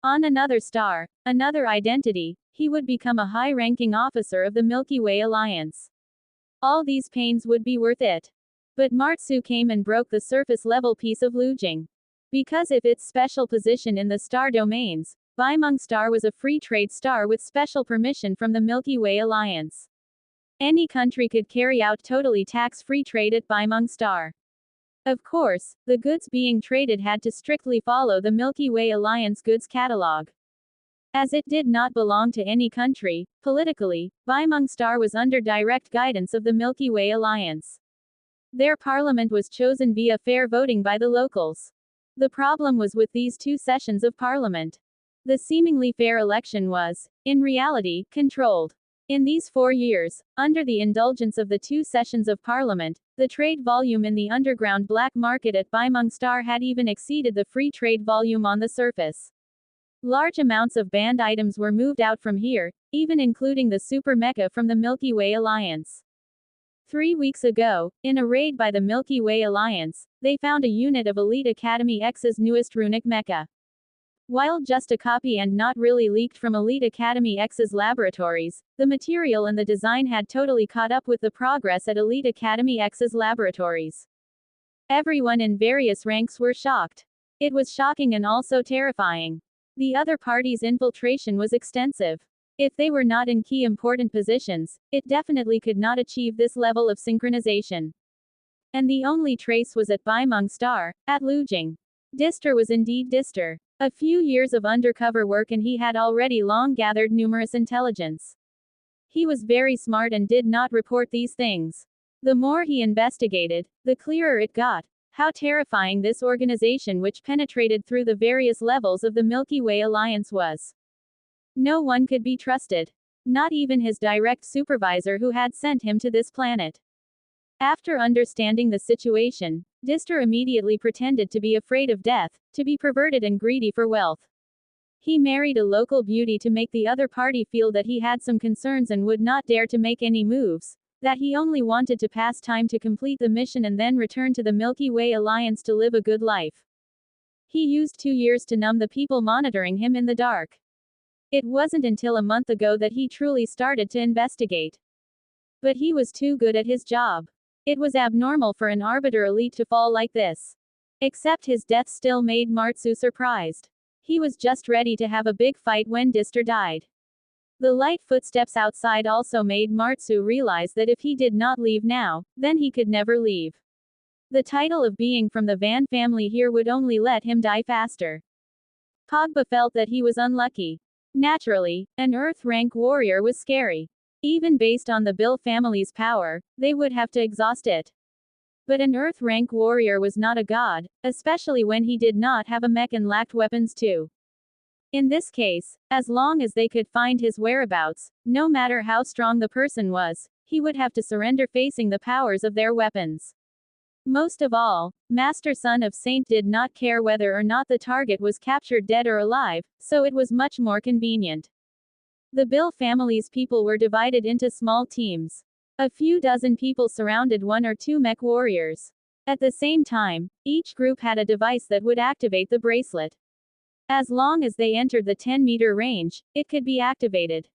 On another star, another identity, he would become a high-ranking officer of the Milky Way Alliance. All these pains would be worth it. But Martsu came and broke the surface-level piece of Lujing. Because of its special position in the star domains, Baimeng Star was a free trade star with special permission from the Milky Way Alliance. Any country could carry out totally tax-free trade at Baimeng Star. Of course, the goods being traded had to strictly follow the Milky Way Alliance goods catalog. As it did not belong to any country, politically, Baimeng Star was under direct guidance of the Milky Way Alliance. Their parliament was chosen via fair voting by the locals. The problem was with these two sessions of parliament. The seemingly fair election was, in reality, controlled. In these 4 years, under the indulgence of the two sessions of parliament, the trade volume in the underground black market at Baimeng Star had even exceeded the free trade volume on the surface. Large amounts of banned items were moved out from here, even including the super mecha from the Milky Way Alliance. 3 weeks ago, in a raid by the Milky Way Alliance, they found a unit of Elite Academy X's newest runic mecha. While just a copy and not really leaked from Elite Academy X's laboratories, the material and the design had totally caught up with the progress at Elite Academy X's laboratories. Everyone in various ranks were shocked. It was shocking and also terrifying. The other party's infiltration was extensive. If they were not in key important positions, it definitely could not achieve this level of synchronization. And the only trace was at Baimeng Star, at Lujing. Dister was indeed Dister. A few years of undercover work and he had already long gathered numerous intelligence. He was very smart and did not report these things. The more he investigated, the clearer it got, how terrifying this organization which penetrated through the various levels of the Milky Way Alliance was. No one could be trusted. Not even his direct supervisor who had sent him to this planet. After understanding the situation, Dister immediately pretended to be afraid of death, to be perverted and greedy for wealth. He married a local beauty to make the other party feel that he had some concerns and would not dare to make any moves, that he only wanted to pass time to complete the mission and then return to the Milky Way Alliance to live a good life. He used 2 years to numb the people monitoring him in the dark. It wasn't until a month ago that he truly started to investigate. But he was too good at his job. It was abnormal for an Arbiter elite to fall like this. Except his death still made Martsu surprised. He was just ready to have a big fight when Dister died. The light footsteps outside also made Martsu realize that if he did not leave now, then he could never leave. The title of being from the Van family here would only let him die faster. Pogba felt that he was unlucky. Naturally, an Earth rank warrior was scary. Even based on the Bill family's power, they would have to exhaust it. But an Earth rank warrior was not a god, especially when he did not have a mech and lacked weapons too. In this case, as long as they could find his whereabouts, no matter how strong the person was, he would have to surrender facing the powers of their weapons. Most of all, Master Son of Saint did not care whether or not the target was captured dead or alive, so it was much more convenient. The Bill family's people were divided into small teams. A few dozen people surrounded 1 or 2 mech warriors. At the same time, each group had a device that would activate the bracelet. As long as they entered the 10-meter range, it could be activated.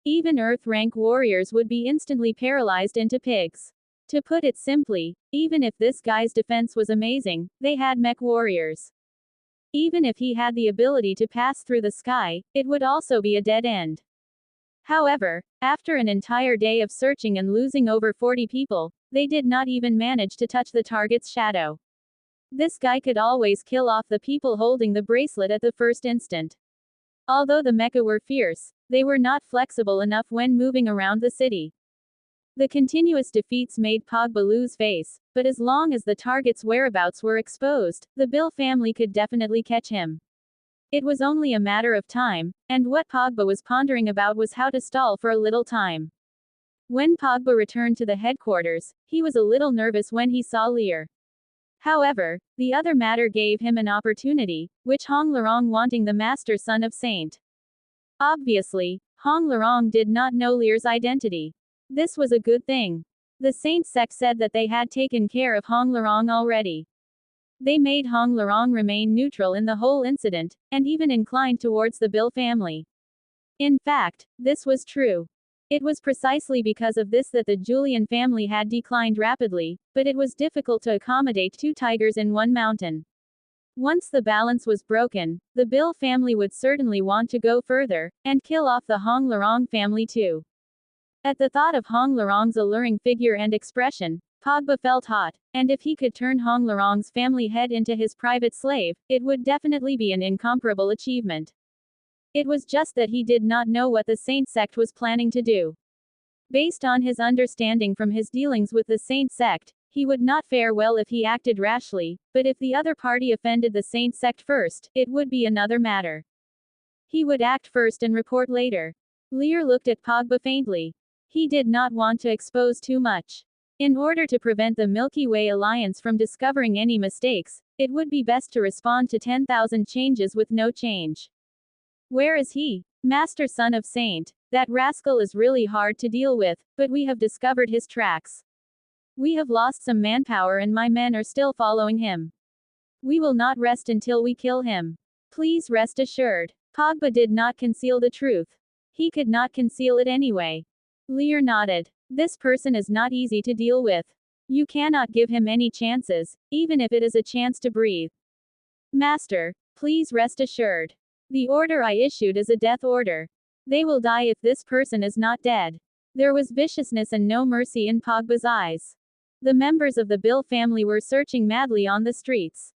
Even Earth rank warriors would be instantly paralyzed into pigs. To put it simply, even if this guy's defense was amazing, they had mech warriors. Even if he had the ability to pass through the sky, it would also be a dead end. However, after an entire day of searching and losing over 40 people, they did not even manage to touch the target's shadow. This guy could always kill off the people holding the bracelet at the first instant. Although the mecha were fierce, they were not flexible enough when moving around the city. The continuous defeats made Pogba lose face, but as long as the target's whereabouts were exposed, the Bill family could definitely catch him. It was only a matter of time, and what Pogba was pondering about was how to stall for a little time. When Pogba returned to the headquarters, he was a little nervous when he saw Lear. However, the other matter gave him an opportunity, which Hong Larong wanting the master son of Saint. Obviously, Hong Larong did not know Lear's identity. This was a good thing. The Saint sect said that they had taken care of Hong Larong already. They made Hong Larong remain neutral in the whole incident, and even inclined towards the Bill family. In fact, this was true. It was precisely because of this that the Julian family had declined rapidly, but it was difficult to accommodate two tigers in one mountain. Once the balance was broken, the Bill family would certainly want to go further, and kill off the Hong Larong family too. At the thought of Hong Larong's alluring figure and expression, Pogba felt hot, and if he could turn Hong Larong's family head into his private slave, it would definitely be an incomparable achievement. It was just that he did not know what the Saint sect was planning to do. Based on his understanding from his dealings with the Saint sect, he would not fare well if he acted rashly, but if the other party offended the Saint sect first, it would be another matter. He would act first and report later. Lear looked at Pogba faintly. He did not want to expose too much. In order to prevent the Milky Way Alliance from discovering any mistakes, it would be best to respond to 10,000 changes with no change. Where is he? Master son of Saint. That rascal is really hard to deal with, but we have discovered his tracks. We have lost some manpower and my men are still following him. We will not rest until we kill him. Please rest assured. Pogba did not conceal the truth. He could not conceal it anyway. Lear nodded. This person is not easy to deal with. You cannot give him any chances, even if it is a chance to breathe. Master, please rest assured. The order I issued is a death order. They will die if this person is not dead. There was viciousness and no mercy in Pogba's eyes. The members of the Bill family were searching madly on the streets.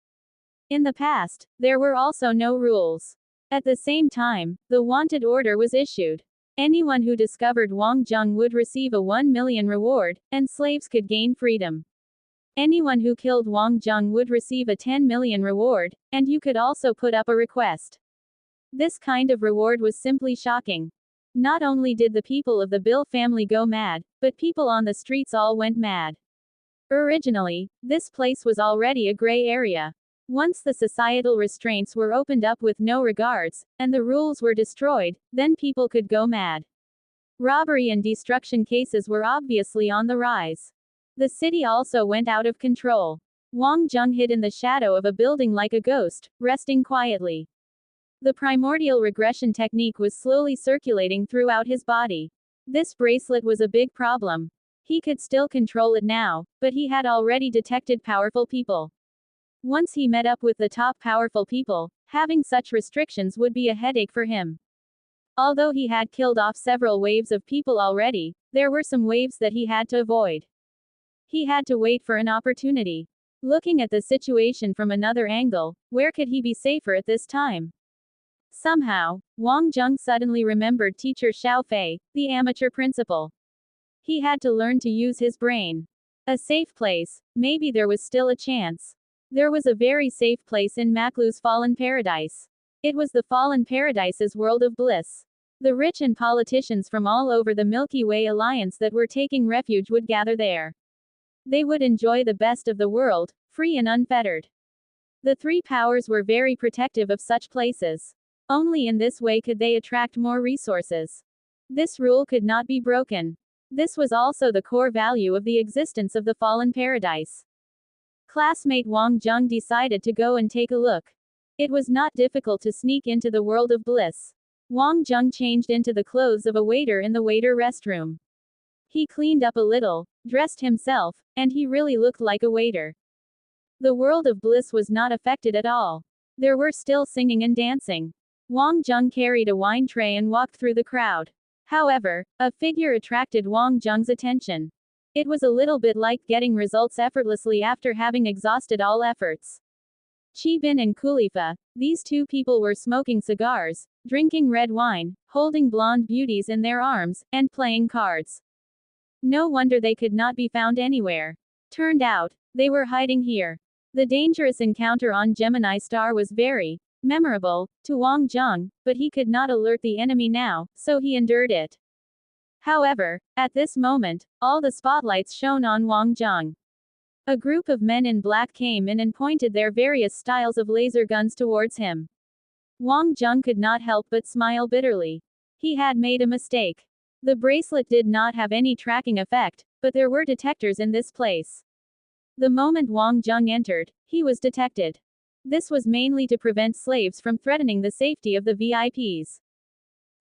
In the past, there were also no rules. At the same time, the wanted order was issued. Anyone who discovered Wang Zheng would receive a 1 million reward, and slaves could gain freedom. Anyone who killed Wang Zheng would receive a 10 million reward, and you could also put up a request. This kind of reward was simply shocking. Not only did the people of the Bill family go mad, but people on the streets all went mad. Originally, this place was already a gray area. Once the societal restraints were opened up with no regards, and the rules were destroyed, then people could go mad. Robbery and destruction cases were obviously on the rise. The city also went out of control. Wang Zheng hid in the shadow of a building like a ghost, resting quietly. The primordial regression technique was slowly circulating throughout his body. This bracelet was a big problem. He could still control it now, but he had already detected powerful people. Once he met up with the top powerful people, having such restrictions would be a headache for him. Although he had killed off several waves of people already, there were some waves that he had to avoid. He had to wait for an opportunity. Looking at the situation from another angle, where could he be safer at this time? Somehow, Wang Zheng suddenly remembered teacher Xiao Fei, the amateur principal. He had to learn to use his brain. A safe place, maybe there was still a chance. There was a very safe place in Maklu's fallen paradise. It was the fallen paradise's world of bliss. The rich and politicians from all over the Milky Way Alliance that were taking refuge would gather there. They would enjoy the best of the world, free and unfettered. The three powers were very protective of such places. Only in this way could they attract more resources. This rule could not be broken. This was also the core value of the existence of the fallen paradise. Classmate Wang Zheng decided to go and take a look. It was not difficult to sneak into the world of bliss. Wang Zheng changed into the clothes of a waiter in the waiter restroom. He cleaned up a little, dressed himself, and he really looked like a waiter. The world of bliss was not affected at all. There were still singing and dancing. Wang Zheng carried a wine tray and walked through the crowd. However, a figure attracted Wang Zheng's attention. It was a little bit like getting results effortlessly after having exhausted all efforts. Chi Bin and Kulifa, these two people were smoking cigars, drinking red wine, holding blonde beauties in their arms, and playing cards. No wonder they could not be found anywhere. Turned out, they were hiding here. The dangerous encounter on Gemini Star was very memorable to Wang Zheng, but he could not alert the enemy now, so he endured it. However, at this moment, all the spotlights shone on Wang Zheng. A group of men in black came in and pointed their various styles of laser guns towards him. Wang Zheng could not help but smile bitterly. He had made a mistake. The bracelet did not have any tracking effect, but there were detectors in this place. The moment Wang Zheng entered, he was detected. This was mainly to prevent slaves from threatening the safety of the VIPs.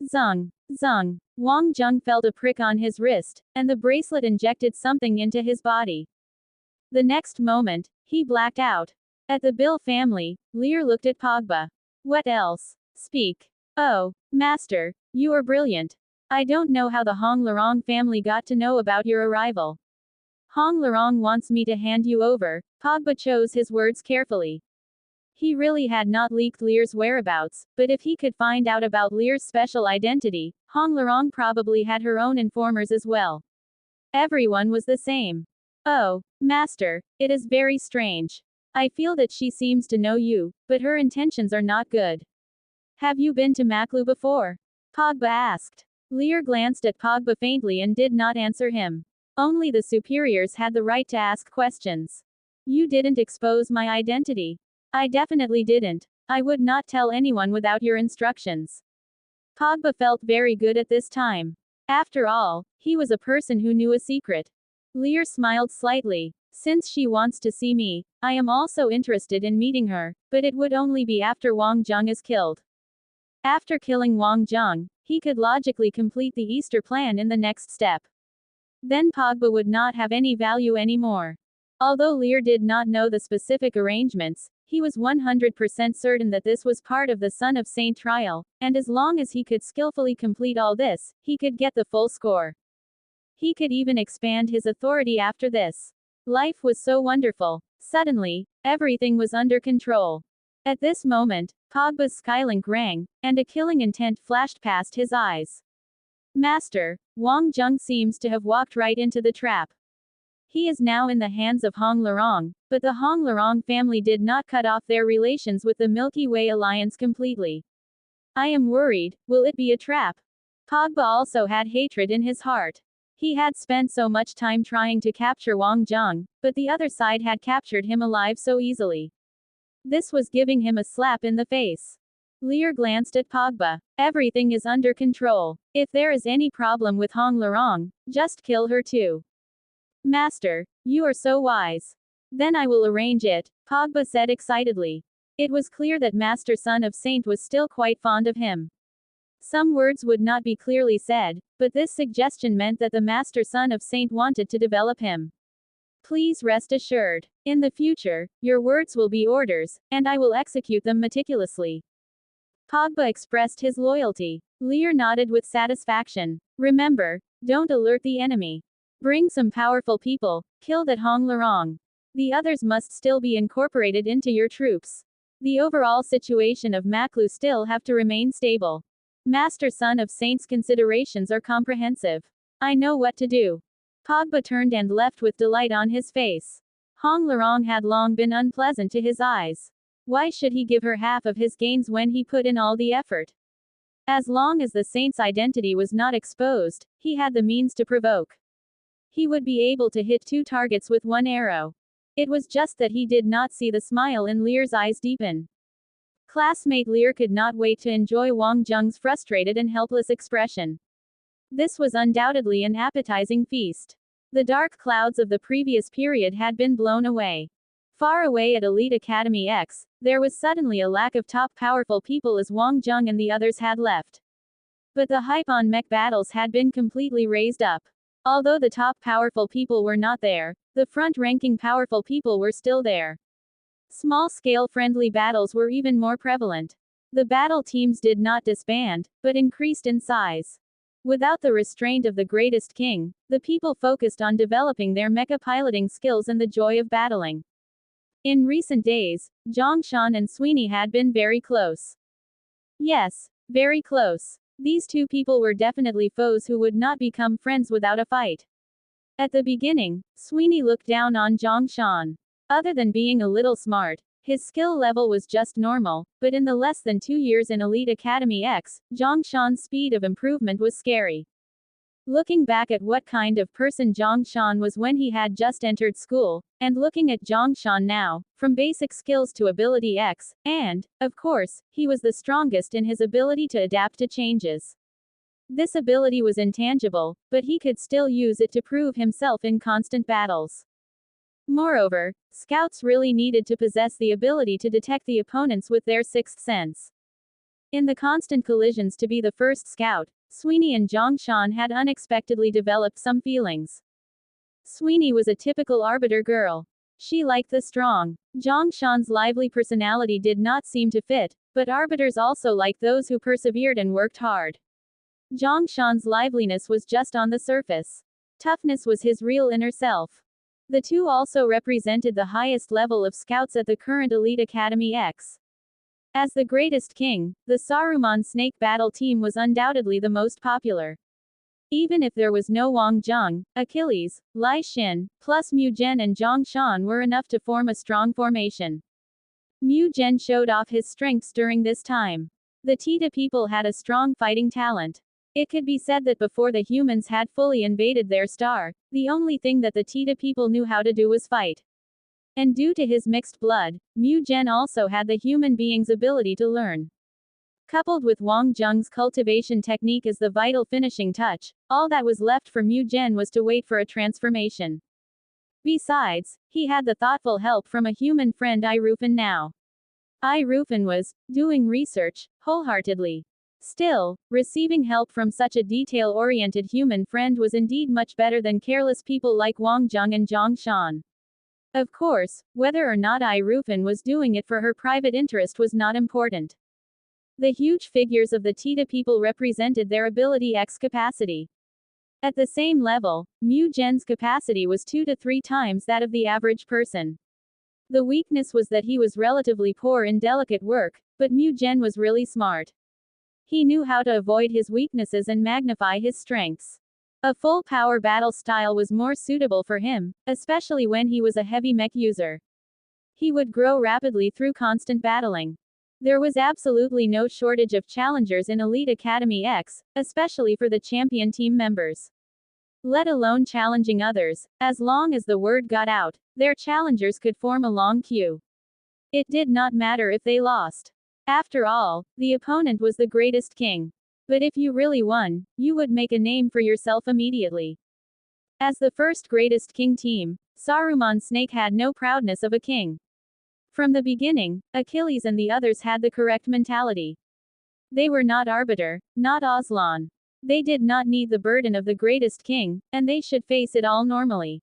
Zheng. Zheng. Wang Zheng felt a prick on his wrist, and the bracelet injected something into his body. The next moment, he blacked out. At the Bill family, Lear looked at Pogba. What else? Speak. Oh, Master, you are brilliant. I don't know how the Hong Larong family got to know about your arrival. Hong Larong wants me to hand you over. Pogba chose his words carefully. He really had not leaked Lear's whereabouts, but if he could find out about Lear's special identity, Hong Larong probably had her own informers as well. Everyone was the same. Oh, Master, it is very strange. I feel that she seems to know you, but her intentions are not good. Have you been to Maklu before? Pogba asked. Lear glanced at Pogba faintly and did not answer him. Only the superiors had the right to ask questions. You didn't expose my identity. I definitely didn't. I would not tell anyone without your instructions. Pogba felt very good at this time. After all, he was a person who knew a secret. Lear smiled slightly. Since she wants to see me, I am also interested in meeting her, but it would only be after Wang Zheng is killed. After killing Wang Zheng, he could logically complete the Easter plan in the next step. Then Pogba would not have any value anymore. Although Lear did not know the specific arrangements, he was 100% certain that this was part of the Son of Saint trial, and as long as he could skillfully complete all this, he could get the full score. He could even expand his authority after this. Life was so wonderful. Suddenly, everything was under control. At this moment, Pogba's skylink rang, and a killing intent flashed past his eyes. Master, Wang Zheng seems to have walked right into the trap. He is now in the hands of Hong Larong, but the Hong Larong family did not cut off their relations with the Milky Way Alliance completely. I am worried, will it be a trap? Pogba also had hatred in his heart. He had spent so much time trying to capture Wang Zheng, but the other side had captured him alive so easily. This was giving him a slap in the face. Lear glanced at Pogba. Everything is under control. If there is any problem with Hong Larong, just kill her too. Master, you are so wise. Then I will arrange it, Pogba said excitedly. It was clear that Master Son of Saint was still quite fond of him. Some words would not be clearly said, but this suggestion meant that the Master Son of Saint wanted to develop him. Please rest assured. In the future, your words will be orders, and I will execute them meticulously. Pogba expressed his loyalty. Lear nodded with satisfaction. Remember, don't alert the enemy. Bring some powerful people, kill that Hong Larong. The others must still be incorporated into your troops. The overall situation of Maklu still have to remain stable. Master Son of Saint's considerations are comprehensive. I know what to do. Pogba turned and left with delight on his face. Hong Larong had long been unpleasant to his eyes. Why should he give her half of his gains when he put in all the effort? As long as the saint's identity was not exposed, he had the means to provoke. He would be able to hit 2 targets with 1 arrow. It was just that he did not see the smile in Lear's eyes deepen. Classmate Lear could not wait to enjoy Wang Zheng's frustrated and helpless expression. This was undoubtedly an appetizing feast. The dark clouds of the previous period had been blown away. Far away at Elite Academy X, there was suddenly a lack of top powerful people as Wang Zheng and the others had left. But the hype on mech battles had been completely raised up. Although the top powerful people were not there, the front-ranking powerful people were still there. Small-scale friendly battles were even more prevalent. The battle teams did not disband, but increased in size. Without the restraint of the greatest king, the people focused on developing their mecha piloting skills and the joy of battling. In recent days, Zhongshan and Sweeney had been very close. Yes, very close. These 2 people were definitely foes who would not become friends without a fight. At the beginning, Sweeney looked down on Zhang Shan. Other than being a little smart, his skill level was just normal, but in the less than 2 years in Elite Academy X, Zhang Shan's speed of improvement was scary. Looking back at what kind of person Zhang Shan was when he had just entered school, and looking at Zhang Shan now, from basic skills to ability X, and, of course, he was the strongest in his ability to adapt to changes. This ability was intangible, but he could still use it to prove himself in constant battles. Moreover, scouts really needed to possess the ability to detect the opponents with their sixth sense. In the constant collisions to be the first scout, Sweeney and Zhang Shan had unexpectedly developed some feelings. Sweeney was a typical arbiter girl. She liked the strong. Zhang Shan's lively personality did not seem to fit, but arbiters also liked those who persevered and worked hard. Zhang Shan's liveliness was just on the surface. Toughness was his real inner self. The two also represented the highest level of scouts at the current Elite Academy X. As the greatest king, the Saruman Snake Battle team was undoubtedly the most popular. Even if there was no Wang Zheng, Achilles, Lai Xin, plus Mu Zhen and Zhang Shan were enough to form a strong formation. Mu Zhen showed off his strengths during this time. The Tita people had a strong fighting talent. It could be said that before the humans had fully invaded their star, the only thing that the Tita people knew how to do was fight. And due to his mixed blood, Mu Zhen also had the human being's ability to learn. Coupled with Wang Zheng's cultivation technique as the vital finishing touch, all that was left for Mu Zhen was to wait for a transformation. Besides, he had the thoughtful help from a human friend Irufan now. Irufan was doing research wholeheartedly. Still, receiving help from such a detail-oriented human friend was indeed much better than careless people like Wang Zheng and Zhang Shan. Of course, whether or not Irufan was doing it for her private interest was not important. The huge figures of the Tita people represented their ability X capacity. At the same level, Mu Zhen's capacity was 2 to 3 times that of the average person. The weakness was that he was relatively poor in delicate work, but Mu Zhen was really smart. He knew how to avoid his weaknesses and magnify his strengths. A full power battle style was more suitable for him, especially when he was a heavy mech user. He would grow rapidly through constant battling. There was absolutely no shortage of challengers in Elite Academy X, especially for the champion team members. Let alone challenging others, as long as the word got out, their challengers could form a long queue. It did not matter if they lost. After all, the opponent was the greatest king. But if you really won, you would make a name for yourself immediately. As the first greatest king team, Saruman Snake had no proudness of a king. From the beginning, Achilles and the others had the correct mentality. They were not arbiter, not Aslan. They did not need the burden of the greatest king, and they should face it all normally.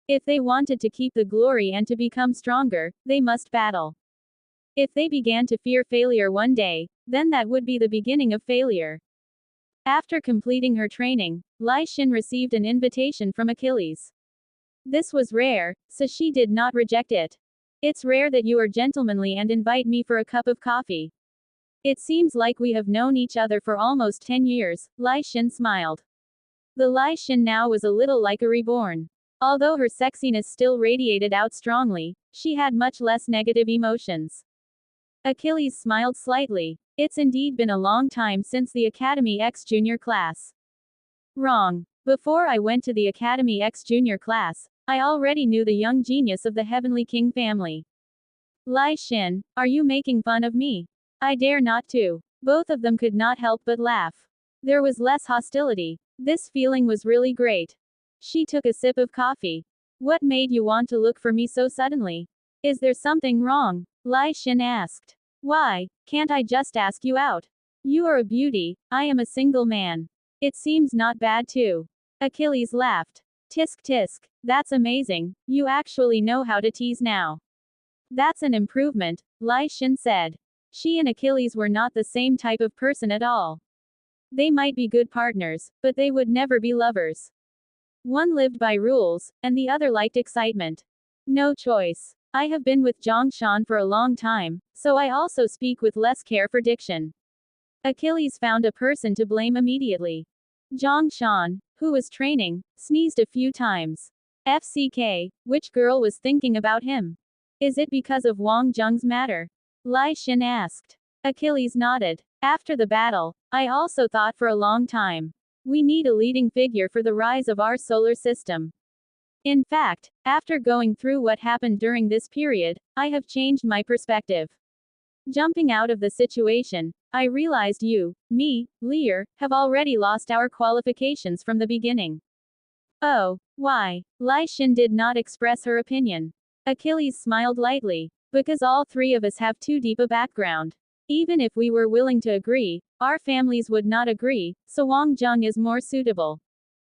If they wanted to keep the glory and to become stronger, they must battle. If they began to fear failure one day, then that would be the beginning of failure. After completing her training, Lai Xin received an invitation from Achilles. This was rare, so she did not reject it. It's rare that you are gentlemanly and invite me for a cup of coffee. It seems like we have known each other for almost 10 years, Lai Xin smiled. The Lai Xin now was a little like a reborn. Although her sexiness still radiated out strongly, she had much less negative emotions. Achilles smiled slightly. It's indeed been a long time since the Academy X Junior class. Wrong. Before I went to the Academy X Junior class, I already knew the young genius of the Heavenly King family. Lai Xin, are you making fun of me? I dare not to. Both of them could not help but laugh. There was less hostility. This feeling was really great. She took a sip of coffee. What made you want to look for me so suddenly? Is there something wrong? Lai Xin asked. Why, can't I just ask you out? You are a beauty, I am a single man. It seems not bad too. Achilles laughed. Tisk tisk, that's amazing, you actually know how to tease now. That's an improvement, Lai Xin said. She and Achilles were not the same type of person at all. They might be good partners, but they would never be lovers. One lived by rules, and the other liked excitement. No choice. I have been with Zhang Shan for a long time, so I also speak with less care for diction. Achilles found a person to blame immediately. Zhang Shan, who was training, sneezed a few times. FCK, which girl was thinking about him? Is it because of Wang Zheng's matter? Lai Xin asked. Achilles nodded. After the battle, I also thought for a long time. We need a leading figure for the rise of our solar system. In fact, after going through what happened during this period, I have changed my perspective. Jumping out of the situation, I realized you, me, Lear, have already lost our qualifications from the beginning. Oh, why? Lai Xin did not express her opinion. Achilles smiled lightly. Because all three of us have too deep a background. Even if we were willing to agree, our families would not agree, so Wang Zheng is more suitable.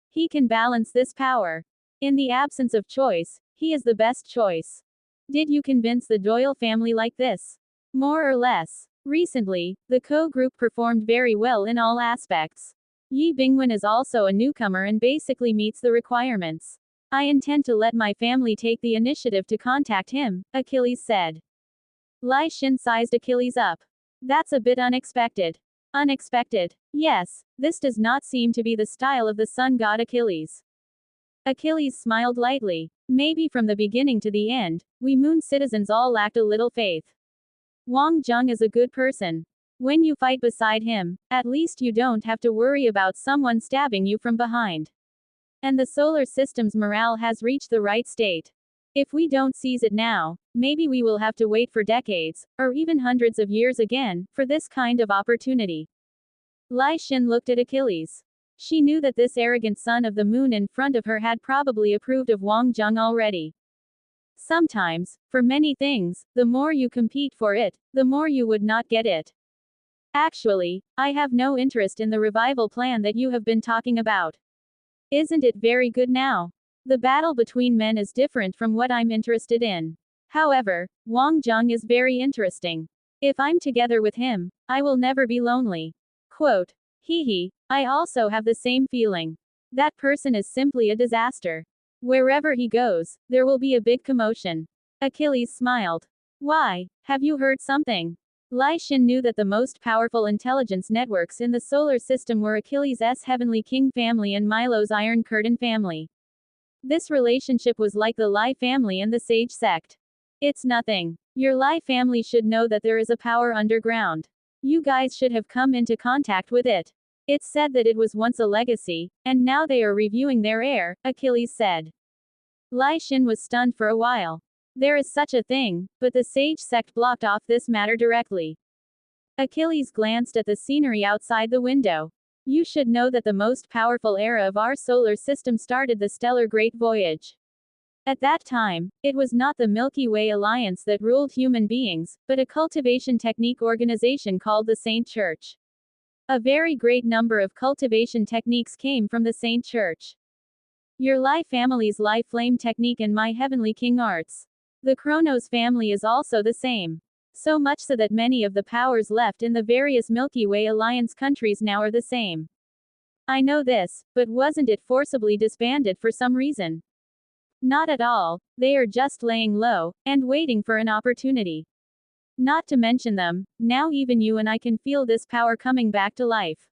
He can balance this power. In the absence of choice, he is the best choice. Did you convince the Doyle family like this? More or less. Recently, the Co group performed very well in all aspects. Yi Bingwen is also a newcomer and basically meets the requirements. I intend to let my family take the initiative to contact him, Achilles said. Lai Xin sized Achilles up. That's a bit unexpected. Unexpected. Yes, this does not seem to be the style of the sun god Achilles. Achilles smiled lightly. Maybe from the beginning to the end, we Moon citizens all lacked a little faith. Wang Zheng is a good person. When you fight beside him, at least you don't have to worry about someone stabbing you from behind. And the solar system's morale has reached the right state. If we don't seize it now, maybe we will have to wait for decades, or even hundreds of years again, for this kind of opportunity. Lai Xin looked at Achilles. She knew that this arrogant son of the moon in front of her had probably approved of Wang Zheng already. Sometimes, for many things, the more you compete for it, the more you would not get it. Actually, I have no interest in the revival plan that you have been talking about. Isn't it very good now? The battle between men is different from what I'm interested in. However, Wang Zheng is very interesting. If I'm together with him, I will never be lonely. Quote. Hee, I also have the same feeling. That person is simply a disaster. Wherever he goes, there will be a big commotion. Achilles smiled. Why? Have you heard something? Lai Xin knew that the most powerful intelligence networks in the solar system were Achilles' Heavenly King family and Milo's Iron Curtain family. This relationship was like the Lai family and the Sage sect. It's nothing. Your Lai family should know that there is a power underground. You guys should have come into contact with it. It's said that it was once a legacy, and now they are reviewing their heir, Achilles said. Lai Xin was stunned for a while. There is such a thing, but the Sage sect blocked off this matter directly. Achilles glanced at the scenery outside the window. You should know that the most powerful era of our solar system started the stellar Great Voyage. At that time, it was not the Milky Way Alliance that ruled human beings, but a cultivation technique organization called the Saint Church. A very great number of cultivation techniques came from the Saint Church. Your Lai family's Lai Flame technique and my Heavenly King arts. The Chronos family is also the same. So much so that many of the powers left in the various Milky Way Alliance countries now are the same. I know this, but wasn't it forcibly disbanded for some reason? Not at all, they are just laying low, and waiting for an opportunity. Not to mention them, now even you and I can feel this power coming back to life.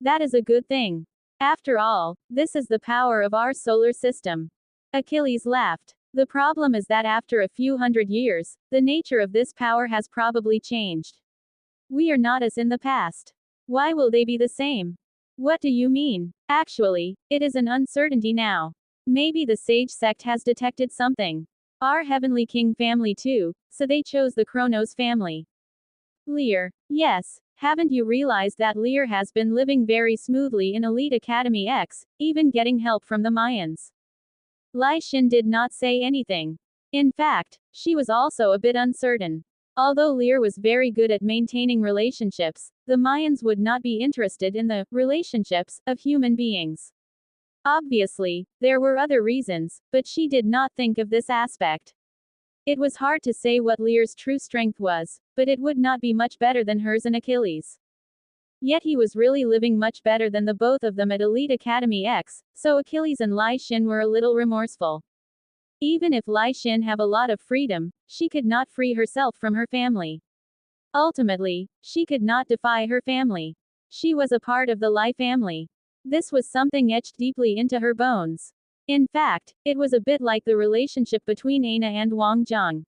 That is a good thing. After all, this is the power of our solar system. Achilles laughed. The problem is that after a few hundred years, the nature of this power has probably changed. We are not as in the past. Why will they be the same? What do you mean? Actually, it is an uncertainty now. Maybe the Sage sect has detected something. Our Heavenly King family too, so they chose the Chronos family. Lear. Yes, haven't you realized that Lear has been living very smoothly in Elite Academy X, even getting help from the Mayans? Lai Xin did not say anything. In fact, she was also a bit uncertain. Although Lear was very good at maintaining relationships, the Mayans would not be interested in the relationships of human beings. Obviously, there were other reasons, but she did not think of this aspect. It was hard to say what Lear's true strength was, but it would not be much better than hers and Achilles. Yet he was really living much better than the both of them at Elite Academy X, so Achilles and Lai Xin were a little remorseful. Even if Lai Xin have a lot of freedom, she could not free herself from her family. Ultimately, she could not defy her family. She was a part of the Lai family. This was something etched deeply into her bones. In fact, it was a bit like the relationship between Aina and Wang Zheng.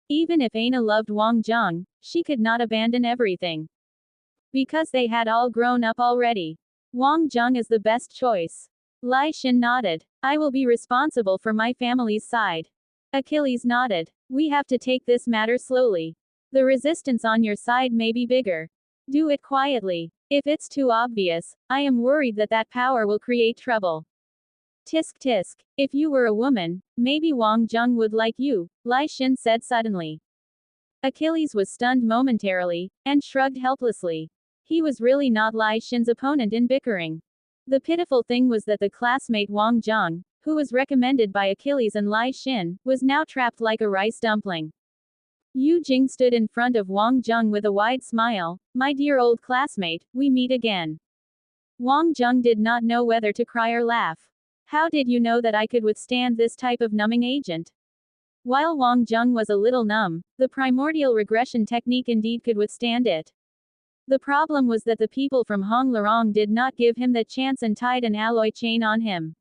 Even if Aina loved Wang Zheng, she could not abandon everything. Because they had all grown up already. Wang Zheng is the best choice. Lai Xin nodded. I will be responsible for my family's side. Achilles nodded. We have to take this matter slowly. The resistance on your side may be bigger. Do it quietly. If it's too obvious, I am worried that that power will create trouble. Tisk tisk. If you were a woman, maybe Wang Zheng would like you, Lai Xin said suddenly. Achilles was stunned momentarily, and shrugged helplessly. He was really not Lai Xin's opponent in bickering. The pitiful thing was that the classmate Wang Zheng, who was recommended by Achilles and Lai Xin, was now trapped like a rice dumpling. Yu Jing stood in front of Wang Zheng with a wide smile. My dear old classmate, we meet again. Wang Zheng did not know whether to cry or laugh. How did you know that I could withstand this type of numbing agent? While Wang Zheng was a little numb, the primordial regression technique indeed could withstand it. The problem was that the people from Hong Larong did not give him the chance and tied an alloy chain on him.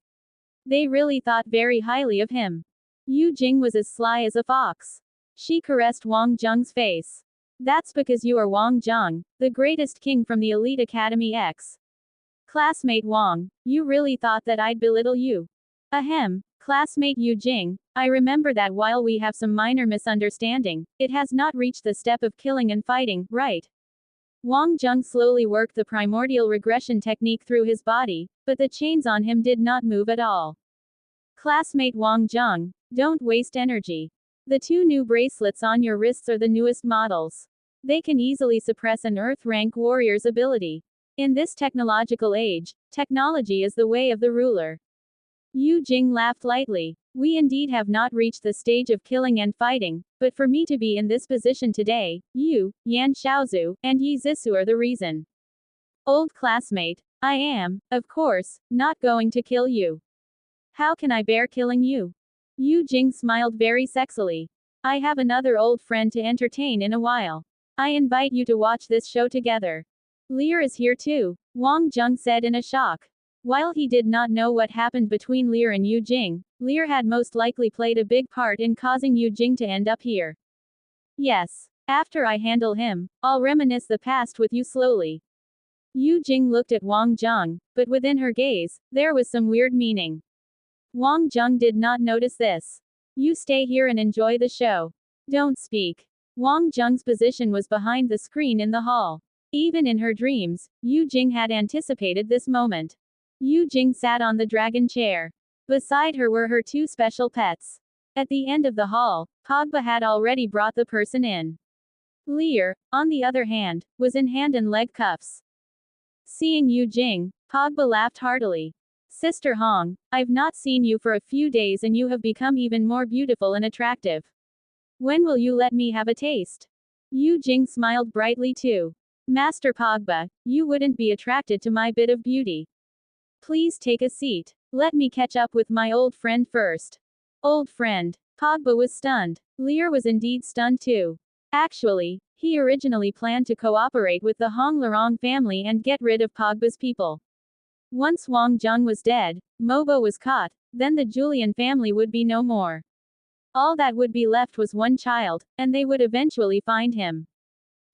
They really thought very highly of him. Yu Jing was as sly as a fox. She caressed Wang Zheng's face. That's because you are Wang Zheng, the greatest king from the elite Academy X. Classmate Wang, you really thought that I'd belittle you? Ahem, classmate Yu Jing, I remember that while we have some minor misunderstanding, it has not reached the step of killing and fighting, right? Wang Zheng slowly worked the primordial regression technique through his body, but the chains on him did not move at all. Classmate Wang Zheng, don't waste energy. The two new bracelets on your wrists are the newest models. They can easily suppress an Earth-rank warrior's ability. In this technological age, technology is the way of the ruler. Yu Jing laughed lightly. We indeed have not reached the stage of killing and fighting, but for me to be in this position today, you, Yan Xiaozu, and Yi Zissou are the reason. Old classmate, I am, of course, not going to kill you. How can I bear killing you? Yu Jing smiled very sexily. I have another old friend to entertain in a while. I invite you to watch this show together. Lear is here too, Wang Zheng said in a shock. While he did not know what happened between Lear and Yu Jing, Lear had most likely played a big part in causing Yu Jing to end up here. Yes. After I handle him, I'll reminisce the past with you slowly. Yu Jing looked at Wang Zheng, but within her gaze, there was some weird meaning. Wang Zheng did not notice this. You stay here and enjoy the show. Don't speak. Wang Zheng's position was behind the screen in the hall. Even in her dreams, Yu Jing had anticipated this moment. Yu Jing sat on the dragon chair. Beside her were her two special pets. At the end of the hall, Pogba had already brought the person in. Lear, on the other hand, was in hand and leg cuffs. Seeing Yu Jing, Pogba laughed heartily. Sister Hong, I've not seen you for a few days and you have become even more beautiful and attractive. When will you let me have a taste? Yu Jing smiled brightly too. Master Pogba, you wouldn't be attracted to my bit of beauty. Please take a seat. Let me catch up with my old friend first. Old friend. Pogba was stunned. Lear was indeed stunned too. Actually, he originally planned to cooperate with the Hong Larong family and get rid of Pogba's people. Once Wang Zheng was dead, Mobo was caught, then the Julian family would be no more. All that would be left was one child, and they would eventually find him.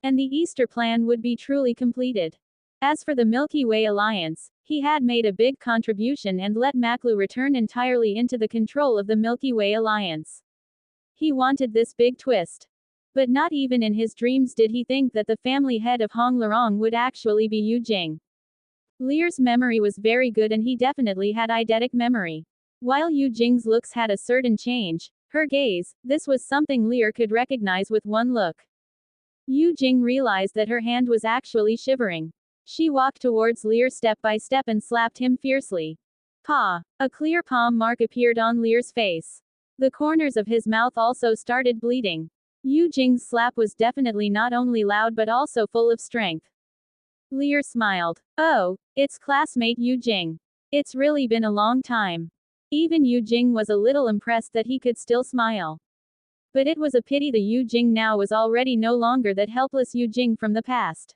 And the Easter plan would be truly completed. As for the Milky Way alliance, he had made a big contribution and let Maklu return entirely into the control of the Milky Way alliance. He wanted this big twist. But not even in his dreams did he think that the family head of Hong Larong would actually be Yu Jing. Lear's memory was very good and he definitely had eidetic memory. While Yu Jing's looks had a certain change, her gaze, this was something Lear could recognize with one look. Yu Jing realized that her hand was actually shivering. She walked towards Lear step by step and slapped him fiercely. Pa! A clear palm mark appeared on Lear's face. The corners of his mouth also started bleeding. Yu Jing's slap was definitely not only loud but also full of strength. Lear smiled. Oh, it's classmate Yu Jing. It's really been a long time. Even Yu Jing was a little impressed that he could still smile. But it was a pity the Yu Jing now was already no longer that helpless Yu Jing from the past.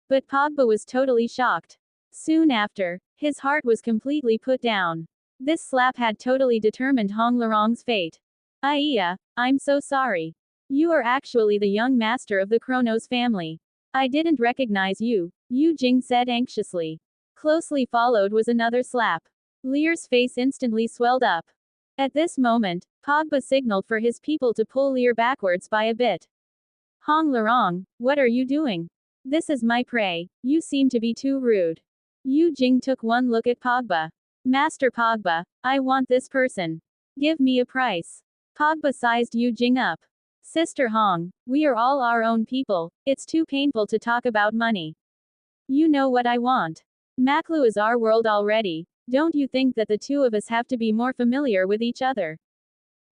But Pogba was totally shocked. Soon after, His heart was completely put down. This slap had totally determined Hong Larong's fate. Iya, I'm so sorry. You are actually the young master of the Chronos family. I didn't recognize you, Yu Jing said anxiously. Closely followed was another slap. Lear's face instantly swelled up. At this moment, Pogba signaled for his people to pull Lear backwards by a bit. Hong Larong, what are you doing? This is my prey, you seem to be too rude. Yu Jing took one look at Pogba. Master Pogba, I want this person. Give me a price. Pogba sized Yu Jing up. Sister Hong, we are all our own people, it's too painful to talk about money. You know what I want. Maklu is our world already, don't you think that the two of us have to be more familiar with each other?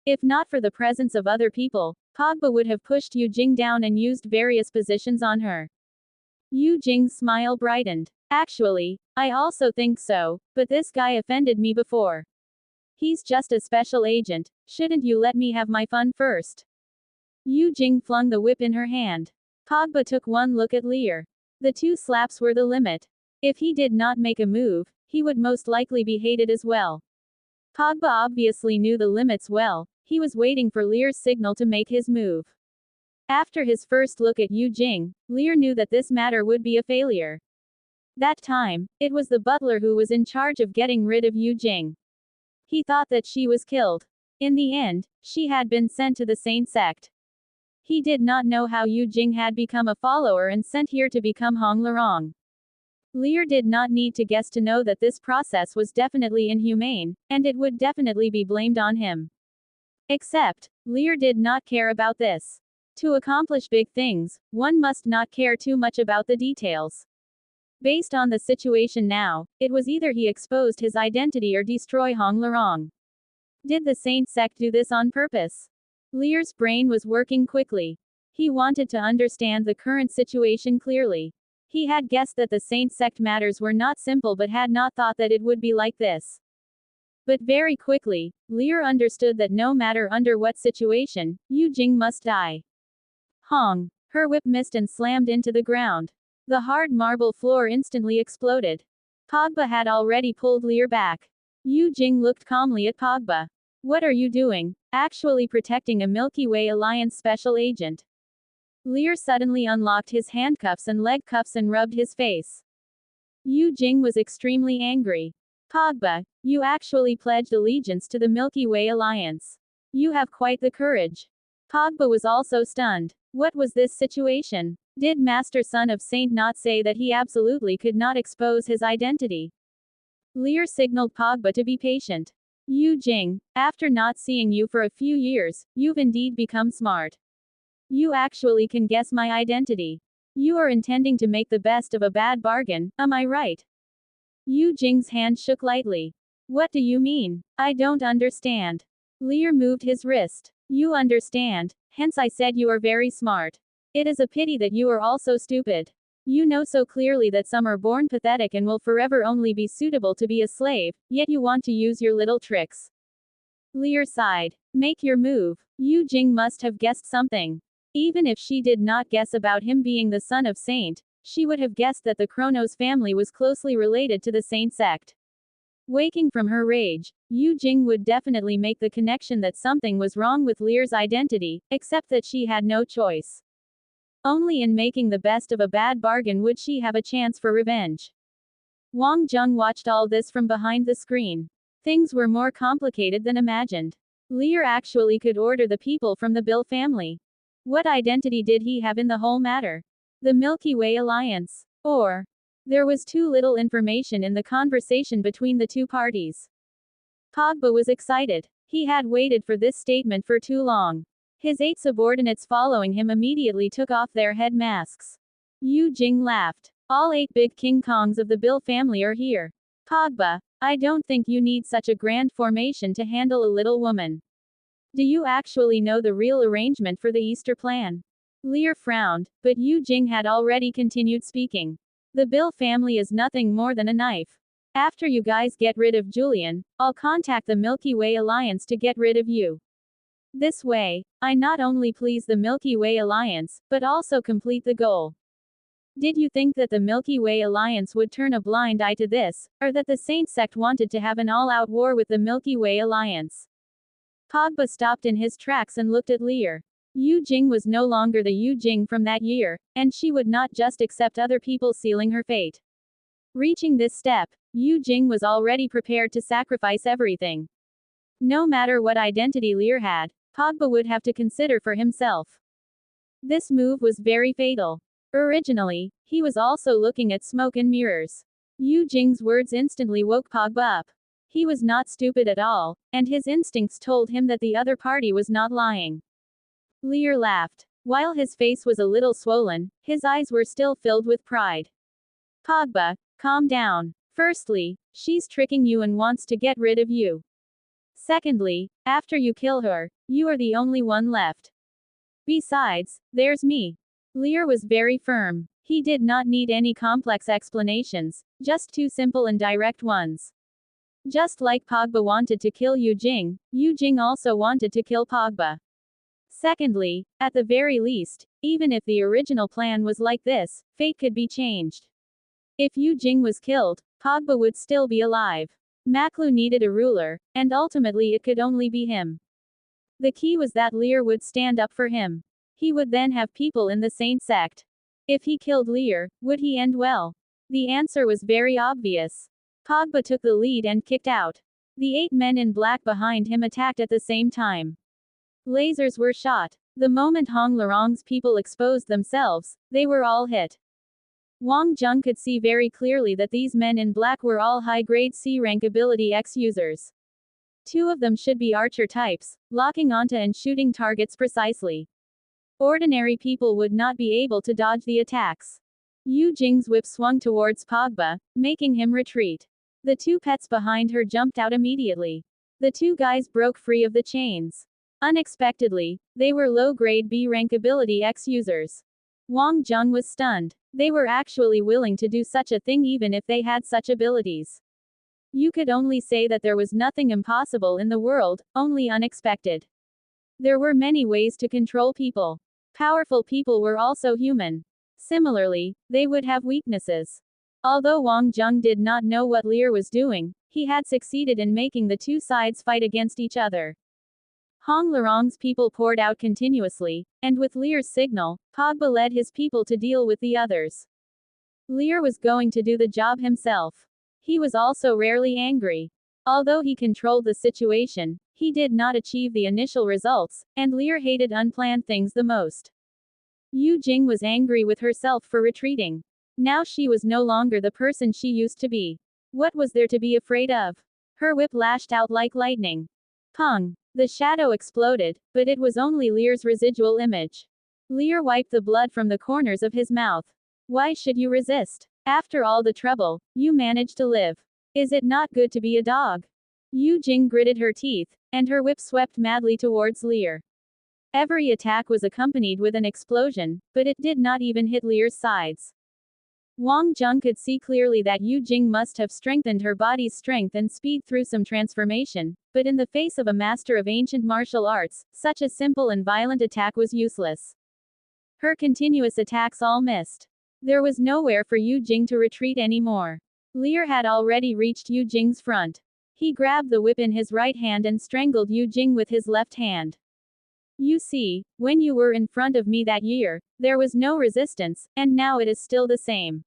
If not for the presence of other people, Pogba would have pushed Yu Jing down and used various positions on her. Yu Jing's smile brightened. Actually, I also think so, but this guy offended me before. He's just a special agent, shouldn't you let me have my fun first? Yu Jing flung the whip in her hand. Pogba took one look at Lear. The 2 slaps were the limit. If he did not make a move, he would most likely be hated as well. Pogba obviously knew the limits well, he was waiting for Lear's signal to make his move. After his first look at Yu Jing, Lear knew that this matter would be a failure. That time, it was the butler who was in charge of getting rid of Yu Jing. He thought that she was killed. In the end, she had been sent to the Saint sect. He did not know how Yu Jing had become a follower and sent here to become Hong Larong. Lear did not need to guess to know that this process was definitely inhumane, and it would definitely be blamed on him. Except, Lear did not care about this. To accomplish big things, one must not care too much about the details. Based on the situation now, it was either he exposed his identity or destroy Hong Larong. Did the Saint sect do this on purpose? Lear's brain was working quickly. He wanted to understand the current situation clearly. He had guessed that the Saint sect matters were not simple but had not thought that it would be like this. But very quickly, Lear understood that no matter under what situation, Yu Jing must die. Hong! Her whip missed and slammed into the ground. The hard marble floor instantly exploded. Pogba had already pulled Lear back. Yu Jing looked calmly at Pogba. What are you doing? Actually protecting a Milky Way Alliance special agent. Lear suddenly unlocked his handcuffs and leg cuffs and rubbed his face. Yu Jing was extremely angry. Pogba, you actually pledged allegiance to the Milky Way Alliance. You have quite the courage. Pogba was also stunned. What was this situation? Did Master Son of Saint not say that he absolutely could not expose his identity? Lear signaled Pogba to be patient. Yu Jing, after not seeing you for a few years, you've indeed become smart. You actually can guess my identity. You are intending to make the best of a bad bargain, am I right? Yu Jing's hand shook lightly. What do you mean? I don't understand. Lear moved his wrist. You understand, hence I said you are very smart. It is a pity that you are also stupid. You know so clearly that some are born pathetic and will forever only be suitable to be a slave, yet you want to use your little tricks. Lear sighed. Make your move. Yu Jing must have guessed something. Even if she did not guess about him being the son of Saint, she would have guessed that the Chronos family was closely related to the Saint sect. Waking from her rage, Yu Jing would definitely make the connection that something was wrong with Lear's identity, except that she had no choice. Only in making the best of a bad bargain would she have a chance for revenge. Wang Zheng watched all this from behind the screen. Things were more complicated than imagined. Lear actually could order the people from the Bill family. What identity did he have in the whole matter? The Milky Way Alliance. Or, there was too little information in the conversation between the two parties. Pogba was excited. He had waited for this statement for too long. His 8 subordinates following him immediately took off their head masks. Yu Jing laughed. All 8 big King Kongs of the Bill family are here. Pogba, I don't think you need such a grand formation to handle a little woman. Do you actually know the real arrangement for the Easter plan? Lear frowned, but Yu Jing had already continued speaking. The Bill family is nothing more than a knife. After you guys get rid of Julian, I'll contact the Milky Way Alliance to get rid of you. This way, I not only please the Milky Way Alliance, but also complete the goal. Did you think that the Milky Way Alliance would turn a blind eye to this, or that the Saint sect wanted to have an all-out war with the Milky Way Alliance? Pogba stopped in his tracks and looked at Lear. Yu Jing was no longer the Yu Jing from that year, and she would not just accept other people sealing her fate. Reaching this step, Yu Jing was already prepared to sacrifice everything. No matter what identity Lear had, Pogba would have to consider for himself. This move was very fatal. Originally, he was also looking at smoke and mirrors. Yu Jing's words instantly woke Pogba up. He was not stupid at all, and his instincts told him that the other party was not lying. Lear laughed. While his face was a little swollen, his eyes were still filled with pride. Pogba, calm down. Firstly, she's tricking you and wants to get rid of you. Secondly, after you kill her, you are the only one left. Besides, there's me. Lear was very firm. He did not need any complex explanations, just two simple and direct ones. Just like Pogba wanted to kill Yu Jing also wanted to kill Pogba. Secondly, at the very least, even if the original plan was like this, fate could be changed. If Yu Jing was killed, Pogba would still be alive. Maklu needed a ruler, and ultimately it could only be him. The key was that Lear would stand up for him. He would then have people in the Saint sect. If he killed Lear, would he end well? The answer was very obvious. Pogba took the lead and kicked out. The 8 men in black behind him attacked at the same time. Lasers were shot. The moment Hong Larong's people exposed themselves, they were all hit. Wang Jung could see very clearly that these men in black were all high-grade C-rank ability X users. 2 of them should be archer types, locking onto and shooting targets precisely. Ordinary people would not be able to dodge the attacks. Yu Jing's whip swung towards Pogba, making him retreat. The 2 pets behind her jumped out immediately. The 2 guys broke free of the chains. Unexpectedly, they were low-grade B-rank ability X users. Wang Jung was stunned. They were actually willing to do such a thing even if they had such abilities. You could only say that there was nothing impossible in the world, only unexpected. There were many ways to control people. Powerful people were also human. Similarly, they would have weaknesses. Although Wang Jung did not know what Lear was doing, he had succeeded in making the 2 sides fight against each other. Hong Larong's people poured out continuously, and with Lear's signal, Pogba led his people to deal with the others. Lear was going to do the job himself. He was also rarely angry. Although he controlled the situation, he did not achieve the initial results, and Lear hated unplanned things the most. Yu Jing was angry with herself for retreating. Now she was no longer the person she used to be. What was there to be afraid of? Her whip lashed out like lightning. Pung! The shadow exploded, but it was only Lear's residual image. Lear wiped the blood from the corners of his mouth. Why should you resist? After all the trouble, you managed to live. Is it not good to be a dog? Yu Jing gritted her teeth, and her whip swept madly towards Lear. Every attack was accompanied with an explosion, but it did not even hit Lear's sides. Wang Jung could see clearly that Yu Jing must have strengthened her body's strength and speed through some transformation, but in the face of a master of ancient martial arts, such a simple and violent attack was useless. Her continuous attacks all missed. There was nowhere for Yu Jing to retreat anymore. Lear had already reached Yu Jing's front. He grabbed the whip in his right hand and strangled Yu Jing with his left hand. You see, when you were in front of me that year, there was no resistance, and now it is still the same.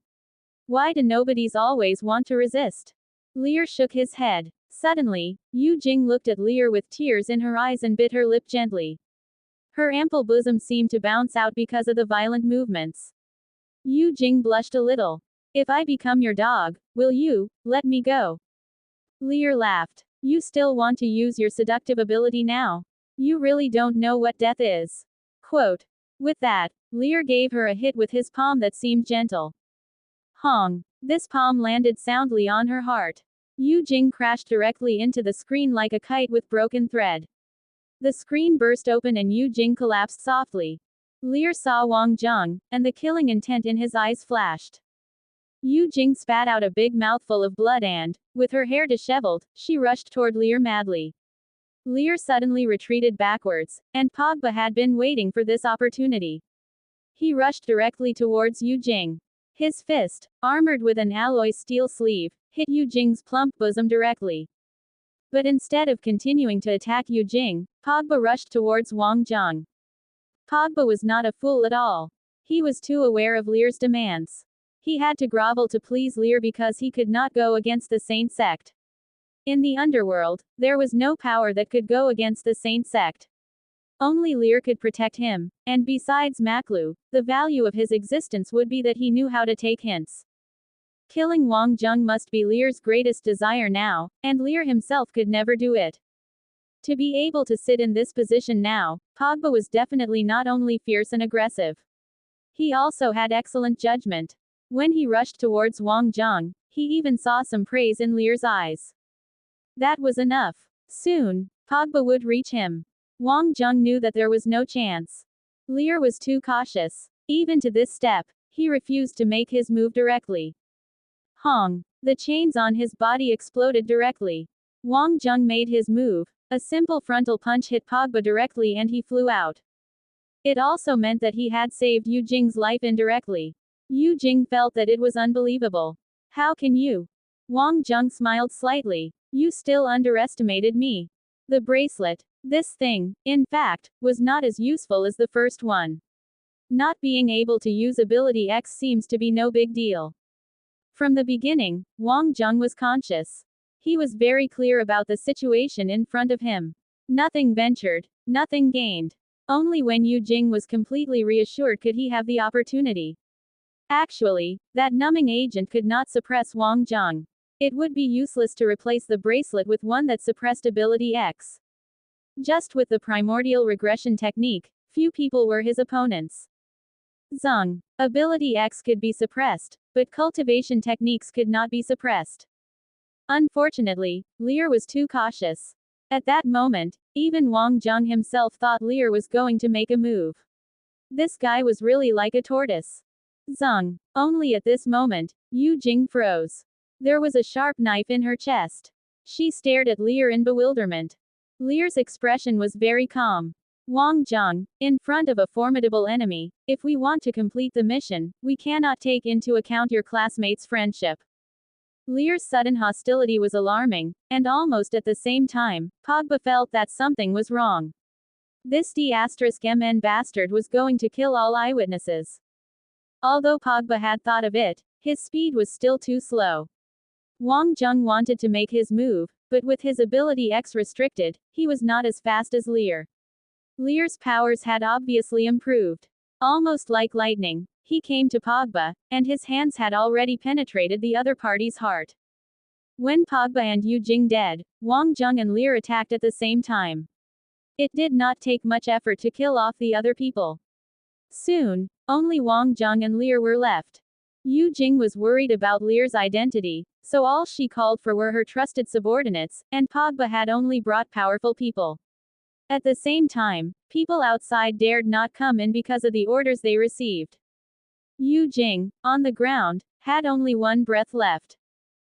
Why do nobodies always want to resist? Lear shook his head. Suddenly, Yu Jing looked at Lear with tears in her eyes and bit her lip gently. Her ample bosom seemed to bounce out because of the violent movements. Yu Jing blushed a little. If I become your dog, will you let me go? Lear laughed. You still want to use your seductive ability now? You really don't know what death is. Quote. With that, Lear gave her a hit with his palm that seemed gentle. Hong. This palm landed soundly on her heart. Yu Jing crashed directly into the screen like a kite with broken thread. The screen burst open and Yu Jing collapsed softly. Lear saw Wang Jung, and the killing intent in his eyes flashed. Yu Jing spat out a big mouthful of blood and, with her hair disheveled, she rushed toward Lear madly. Lear suddenly retreated backwards, and Pogba had been waiting for this opportunity. He rushed directly towards Yu Jing. His fist, armored with an alloy steel sleeve, hit Yu Jing's plump bosom directly. But instead of continuing to attack Yu Jing, Pogba rushed towards Wang Zheng. Pogba was not a fool at all. He was too aware of Lear's demands. He had to grovel to please Lear because he could not go against the Saint sect. In the underworld, there was no power that could go against the Saint sect. Only Lear could protect him, and besides Maklu, the value of his existence would be that he knew how to take hints. Killing Wang Zheng must be Lear's greatest desire now, and Lear himself could never do it. To be able to sit in this position now, Pogba was definitely not only fierce and aggressive. He also had excellent judgment. When he rushed towards Wang Zheng, he even saw some praise in Lear's eyes. That was enough. Soon, Pogba would reach him. Wang Zheng knew that there was no chance. Lear was too cautious. Even to this step, he refused to make his move directly. Hong! The chains on his body exploded directly. Wang Zheng made his move. A simple frontal punch hit Pogba directly and he flew out. It also meant that he had saved Yu Jing's life indirectly. Yu Jing felt that it was unbelievable. How can you? Wang Zheng smiled slightly. You still underestimated me. The bracelet. This thing, in fact, was not as useful as the first one. Not being able to use ability X seems to be no big deal. From the beginning, Wang Zheng was conscious. He was very clear about the situation in front of him. Nothing ventured, nothing gained. Only when Yu Jing was completely reassured could he have the opportunity. Actually, that numbing agent could not suppress Wang Zheng. It would be useless to replace the bracelet with one that suppressed ability X. Just with the primordial regression technique, few people were his opponents. Zheng. Ability X could be suppressed, but cultivation techniques could not be suppressed. Unfortunately, Lear was too cautious. At that moment, even Wang Zheng himself thought Lear was going to make a move. This guy was really like a tortoise. Zheng. Only at this moment, Yu Jing froze. There was a sharp knife in her chest. She stared at Lear in bewilderment. Lear's expression was very calm. Wang Zheng, in front of a formidable enemy, if we want to complete the mission, we cannot take into account your classmates' friendship. Lear's sudden hostility was alarming, and almost at the same time, Pogba felt that something was wrong. This D*MN bastard was going to kill all eyewitnesses. Although Pogba had thought of it, his speed was still too slow. Wang Zheng wanted to make his move, but with his ability X restricted, he was not as fast as Lear. Lear's powers had obviously improved. Almost like lightning, he came to Pogba, and his hands had already penetrated the other party's heart. When Pogba and Yu Jing dead, Wang Zheng and Lear attacked at the same time. It did not take much effort to kill off the other people. Soon, only Wang Zheng and Lear were left. Yu Jing was worried about Lear's identity, so all she called for were her trusted subordinates, and Pogba had only brought powerful people. At the same time, people outside dared not come in because of the orders they received. Yu Jing, on the ground, had only one breath left.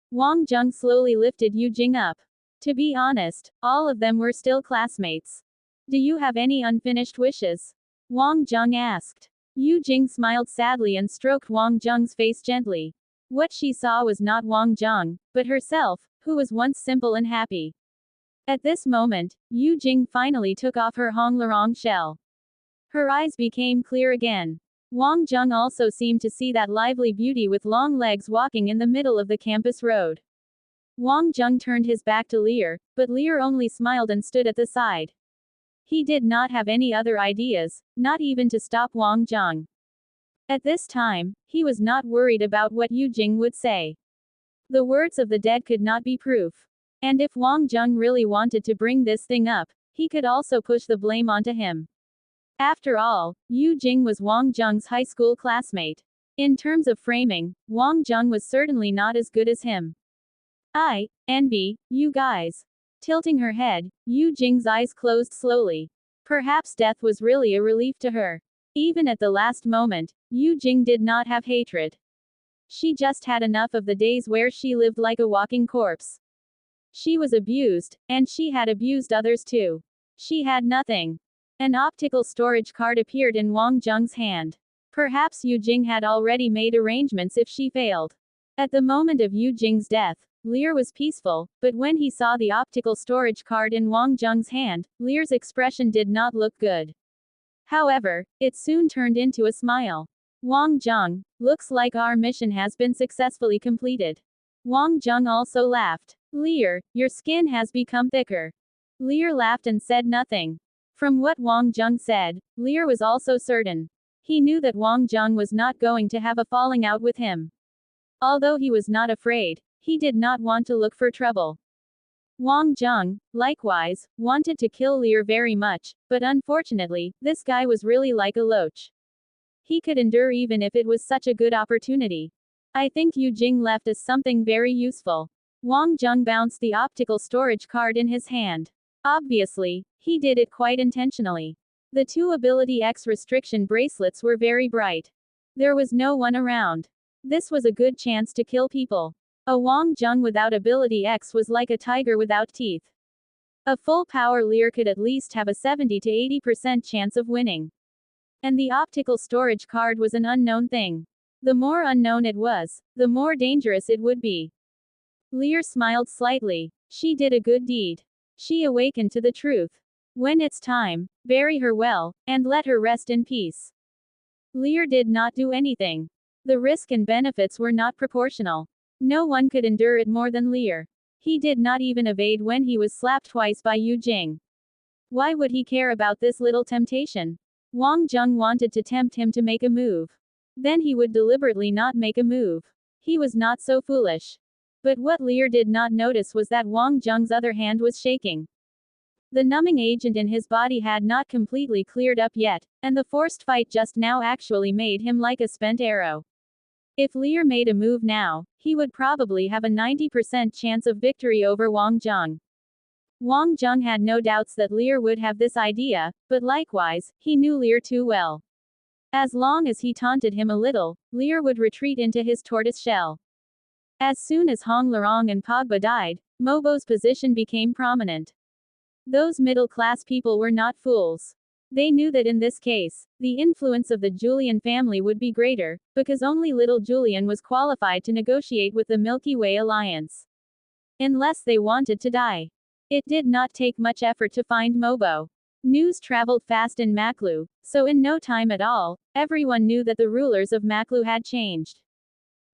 Wang Zheng slowly lifted Yu Jing up. To be honest, all of them were still classmates. Do you have any unfinished wishes? Wang Zheng asked. Yu Jing smiled sadly and stroked Wang Zheng's face gently. What she saw was not Wang Zheng, but herself, who was once simple and happy. At this moment, Yu Jing finally took off her Hong Larong shell. Her eyes became clear again. Wang Zheng also seemed to see that lively beauty with long legs walking in the middle of the campus road. Wang Zheng turned his back to Lear, but Lear only smiled and stood at the side. He did not have any other ideas, not even to stop Wang Zheng. At this time, he was not worried about what Yu Jing would say. The words of the dead could not be proof. And if Wang Zheng really wanted to bring this thing up, he could also push the blame onto him. After all, Yu Jing was Wang Zheng's high school classmate. In terms of framing, Wang Zheng was certainly not as good as him. I envy you guys. Tilting her head, Yu Jing's eyes closed slowly. Perhaps death was really a relief to her. Even at the last moment, Yu Jing did not have hatred. She just had enough of the days where she lived like a walking corpse. She was abused, and she had abused others too. She had nothing. An optical storage card appeared in Wang Zheng's hand. Perhaps Yu Jing had already made arrangements if she failed. At the moment of Yu Jing's death, Lear was peaceful, but when he saw the optical storage card in Wang Zheng's hand, Lear's expression did not look good. However, it soon turned into a smile. Wang Zheng, looks like our mission has been successfully completed. Wang Zheng also laughed. Lear, your skin has become thicker. Lear laughed and said nothing. From what Wang Zheng said, Lear was also certain. He knew that Wang Zheng was not going to have a falling out with him. Although he was not afraid, he did not want to look for trouble. Wang Zheng, likewise, wanted to kill Lear very much, but unfortunately, this guy was really like a loach. He could endure even if it was such a good opportunity. I think Yu Jing left us something very useful. Wang Zheng bounced the optical storage card in his hand. Obviously, he did it quite intentionally. The two Ability X restriction bracelets were very bright. There was no one around. This was a good chance to kill people. A Wang Zheng without Ability X was like a tiger without teeth. A full power Lear could at least have a 70 to 80% chance of winning. And the optical storage card was an unknown thing. The more unknown it was, the more dangerous it would be. Lear smiled slightly. She did a good deed. She awakened to the truth. When it's time, bury her well, and let her rest in peace. Lear did not do anything. The risk and benefits were not proportional. No one could endure it more than Lear. He did not even evade when he was slapped twice by Yu Jing. Why would he care about this little temptation? Wang Zheng wanted to tempt him to make a move. Then he would deliberately not make a move. He was not so foolish. But what Lear did not notice was that Wang Zheng's other hand was shaking. The numbing agent in his body had not completely cleared up yet, and the forced fight just now actually made him like a spent arrow. If Lear made a move now, he would probably have a 90% chance of victory over Wang Zheng. Wang Zheng had no doubts that Lear would have this idea, but likewise, he knew Lear too well. As long as he taunted him a little, Lear would retreat into his tortoise shell. As soon as Hong Larong and Pogba died, Mobo's position became prominent. Those middle-class people were not fools. They knew that in this case, the influence of the Julian family would be greater, because only little Julian was qualified to negotiate with the Milky Way alliance. Unless they wanted to die. It did not take much effort to find Mobo. News traveled fast in Maklu, so in no time at all, everyone knew that the rulers of Maklu had changed.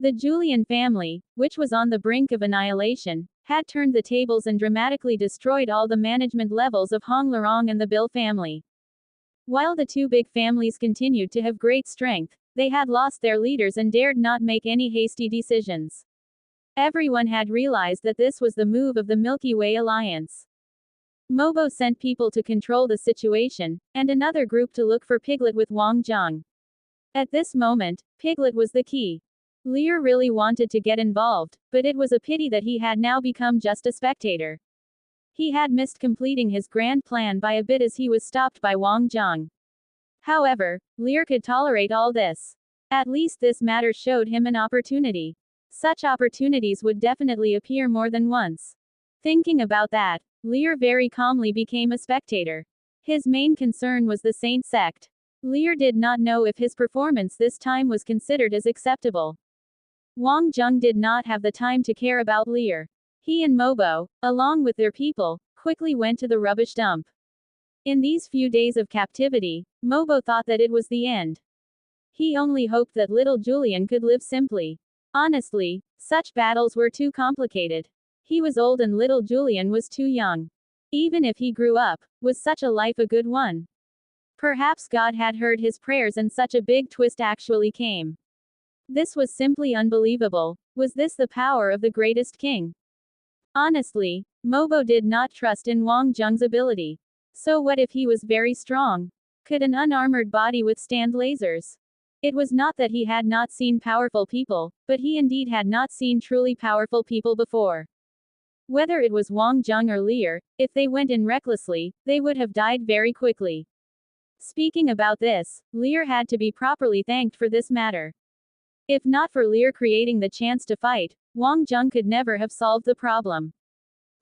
The Julian family, which was on the brink of annihilation, had turned the tables and dramatically destroyed all the management levels of Hong Larong and the Bill family. While the two big families continued to have great strength, they had lost their leaders and dared not make any hasty decisions. Everyone had realized that this was the move of the Milky Way alliance. Mobo sent people to control the situation, and another group to look for Piglet with Wang Zheng. At this moment, Piglet was the key. Lear really wanted to get involved, but it was a pity that he had now become just a spectator. He had missed completing his grand plan by a bit as he was stopped by Wang Zheng. However, Lear could tolerate all this. At least this matter showed him an opportunity. Such opportunities would definitely appear more than once. Thinking about that, Lear very calmly became a spectator. His main concern was the Saint sect. Lear did not know if his performance this time was considered as acceptable. Wang Zheng did not have the time to care about Lear. He and Mobo, along with their people, quickly went to the rubbish dump. In these few days of captivity, Mobo thought that it was the end. He only hoped that little Julian could live simply. Honestly, such battles were too complicated. He was old and little Julian was too young. Even if he grew up, was such a life a good one? Perhaps God had heard his prayers and such a big twist actually came. This was simply unbelievable. Was this the power of the greatest king? Honestly, Mobo did not trust in Wang Zheng's ability. So what if he was very strong? Could an unarmored body withstand lasers? It was not that he had not seen powerful people, but he indeed had not seen truly powerful people before. Whether it was Wang Zheng or Lear, if they went in recklessly, they would have died very quickly. Speaking about this, Lear had to be properly thanked for this matter. If not for Lear creating the chance to fight, Wang Zheng could never have solved the problem.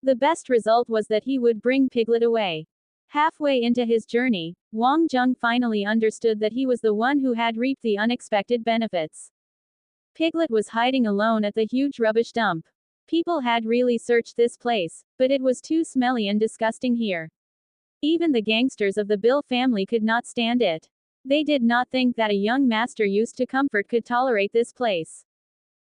The best result was that he would bring Piglet away. Halfway into his journey, Wang Jung finally understood that he was the one who had reaped the unexpected benefits. Piglet was hiding alone at the huge rubbish dump. People had really searched this place, but it was too smelly and disgusting here. Even the gangsters of the Bill family could not stand it. They did not think that a young master used to comfort could tolerate this place.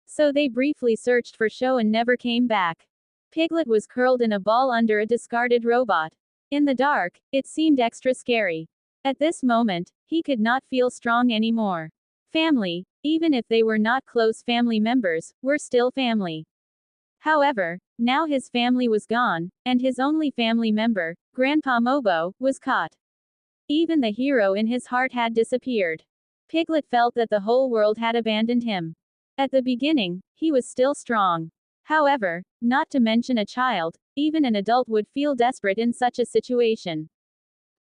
So they briefly searched for show and never came back. Piglet was curled in a ball under a discarded robot. In the dark, it seemed extra scary. At this moment, he could not feel strong anymore. Family, even if they were not close family members, were still family. However, now his family was gone, and his only family member, Grandpa Mobo, was caught. Even the hero in his heart had disappeared. Piglet felt that the whole world had abandoned him. At the beginning, he was still strong. However, not to mention a child, even an adult would feel desperate in such a situation.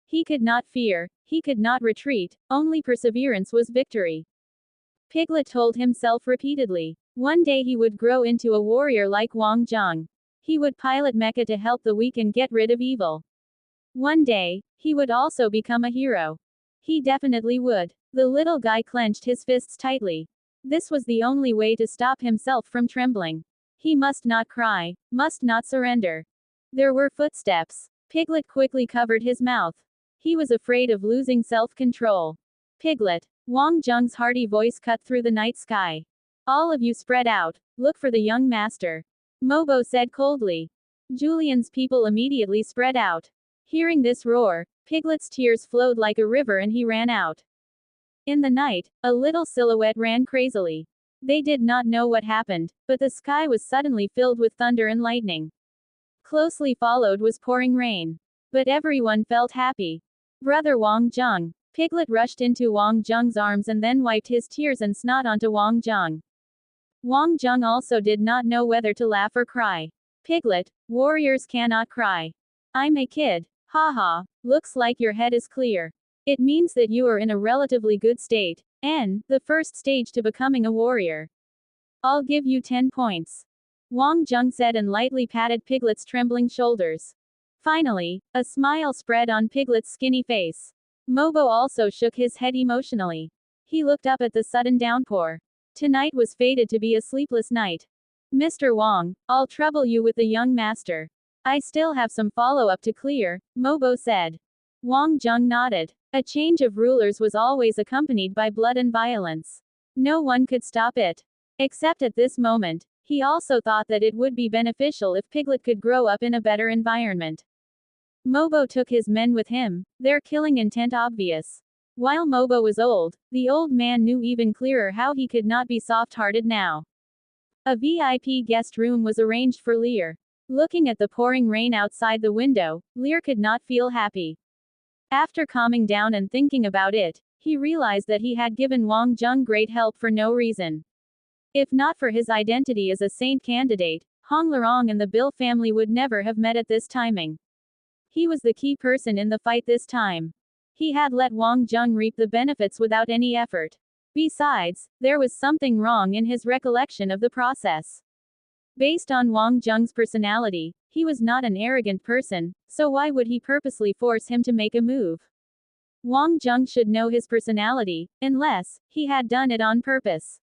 He could not fear, he could not retreat, only perseverance was victory. Piglet told himself repeatedly. One day he would grow into a warrior like Wang Jung. He would pilot mecha to help the weak and get rid of evil. One day, he would also become a hero. He definitely would. The little guy clenched his fists tightly. This was the only way to stop himself from trembling. He must not cry, must not surrender. There were footsteps. Piglet quickly covered his mouth. He was afraid of losing self-control. Piglet. Wang Jung's hearty voice cut through the night sky. All of you spread out, look for the young master. Mobo said coldly. Julian's people immediately spread out. Hearing this roar, Piglet's tears flowed like a river and he ran out. In the night, a little silhouette ran crazily. They did not know what happened, but the sky was suddenly filled with thunder and lightning. Closely followed was pouring rain. But everyone felt happy. Brother Wang Jung. Piglet rushed into Wang Jung's arms and then wiped his tears and snot onto Wang Jung. Wang Jung also did not know whether to laugh or cry. Piglet, warriors cannot cry. I'm a kid. Haha, looks like your head is clear. It means that you are in a relatively good state, and the first stage to becoming a warrior. I'll give you 10 points. Wang Jung said and lightly patted Piglet's trembling shoulders. Finally, a smile spread on Piglet's skinny face. Mobo also shook his head emotionally. He looked up at the sudden downpour. Tonight was fated to be a sleepless night. Mr. Wang, I'll trouble you with the young master. I still have some follow-up to clear, Mobo said. Wang Jung nodded. A change of rulers was always accompanied by blood and violence. No one could stop it. Except at this moment, he also thought that it would be beneficial if Piglet could grow up in a better environment. Mobo took his men with him, their killing intent obvious. While Mobo was old, the old man knew even clearer how he could not be soft-hearted now. A VIP guest room was arranged for Lear. Looking at the pouring rain outside the window, Lear could not feel happy. After calming down and thinking about it, he realized that he had given Wang Jung great help for no reason. If not for his identity as a saint candidate, Hong Larong and the Bill family would never have met at this timing. He was the key person in the fight this time. He had let Wang Jung reap the benefits without any effort. Besides, there was something wrong in his recollection of the process. Based on Wang Jung's personality, he was not an arrogant person, so why would he purposely force him to make a move? Wang Jung should know his personality, unless he had done it on purpose.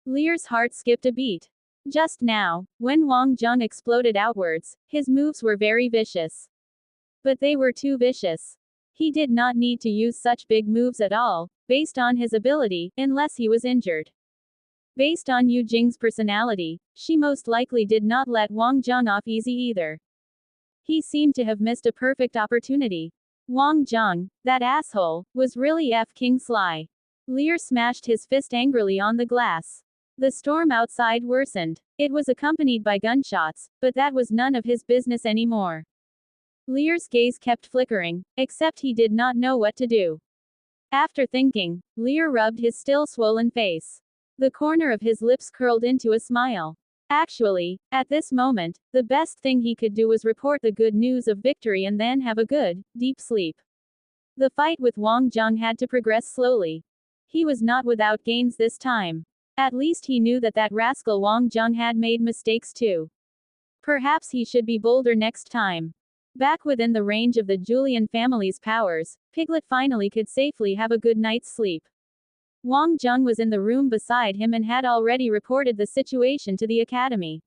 Lear's heart skipped a beat. Just now, when Wang Jung exploded outwards, his moves were very vicious. But they were too vicious. He did not need to use such big moves at all, based on his ability, unless he was injured. Based on Yu Jing's personality, she most likely did not let Wang Jung off easy either. He seemed to have missed a perfect opportunity. Wang Jung, that asshole, was really F-king sly. Lear smashed his fist angrily on the glass. The storm outside worsened. It was accompanied by gunshots, but that was none of his business anymore. Lear's gaze kept flickering, except he did not know what to do. After thinking, Lear rubbed his still swollen face. The corner of his lips curled into a smile. Actually, at this moment, the best thing he could do was report the good news of victory and then have a good, deep sleep. The fight with Wang Jung had to progress slowly. He was not without gains this time. At least he knew that rascal Wang Jung had made mistakes too. Perhaps he should be bolder next time. Back within the range of the Julian family's powers, Piglet finally could safely have a good night's sleep. Wang Jung was in the room beside him and had already reported the situation to the academy.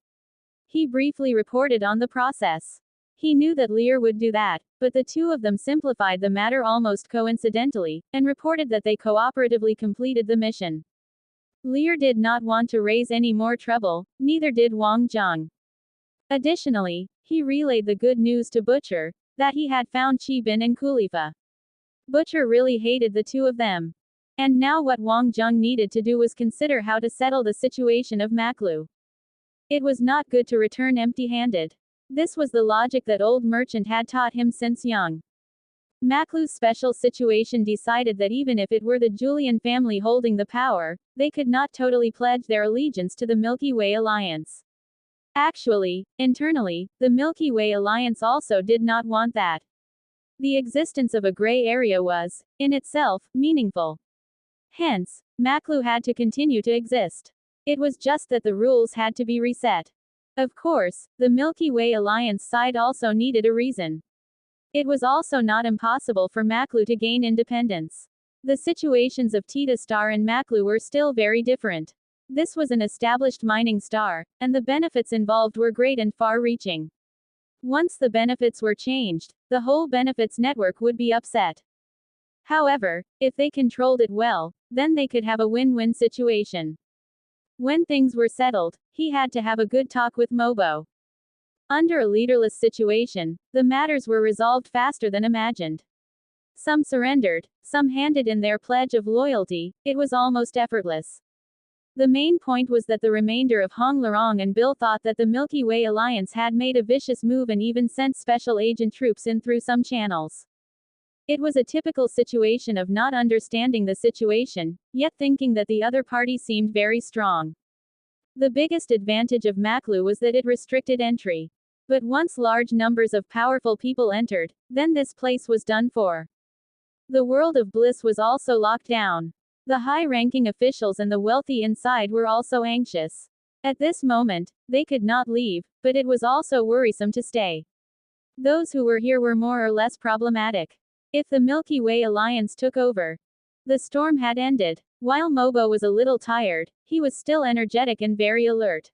He briefly reported on the process. He knew that Lear would do that, but the two of them simplified the matter almost coincidentally, and reported that they cooperatively completed the mission. Lear did not want to raise any more trouble, neither did Wang Jung. Additionally, he relayed the good news to Butcher, that he had found Chi Bin and Kulifa. Butcher really hated the two of them. And now what Wang Jung needed to do was consider how to settle the situation of Maklu. It was not good to return empty-handed. This was the logic that old merchant had taught him since young. Maklu's special situation decided that even if it were the Julian family holding the power, they could not totally pledge their allegiance to the Milky Way Alliance. Actually, internally, the Milky Way Alliance also did not want that. The existence of a gray area was, in itself, meaningful. Hence, Maklu had to continue to exist. It was just that the rules had to be reset. Of course, the Milky Way Alliance side also needed a reason. It was also not impossible for Maklu to gain independence. The situations of Tita Star and Maklu were still very different. This was an established mining star, and the benefits involved were great and far-reaching. Once the benefits were changed, the whole benefits network would be upset. However, if they controlled it well, then they could have a win-win situation. When things were settled, he had to have a good talk with Mobo. Under a leaderless situation, the matters were resolved faster than imagined. Some surrendered, some handed in their pledge of loyalty, it was almost effortless. The main point was that the remainder of Hong Larong and Bill thought that the Milky Way Alliance had made a vicious move and even sent special agent troops in through some channels. It was a typical situation of not understanding the situation, yet thinking that the other party seemed very strong. The biggest advantage of Maklu was that it restricted entry. But once large numbers of powerful people entered, then this place was done for. The world of bliss was also locked down. The high-ranking officials and the wealthy inside were also anxious. At this moment, they could not leave, but it was also worrisome to stay. Those who were here were more or less problematic. If the Milky Way Alliance took over, the storm had ended. While Mobo was a little tired, he was still energetic and very alert.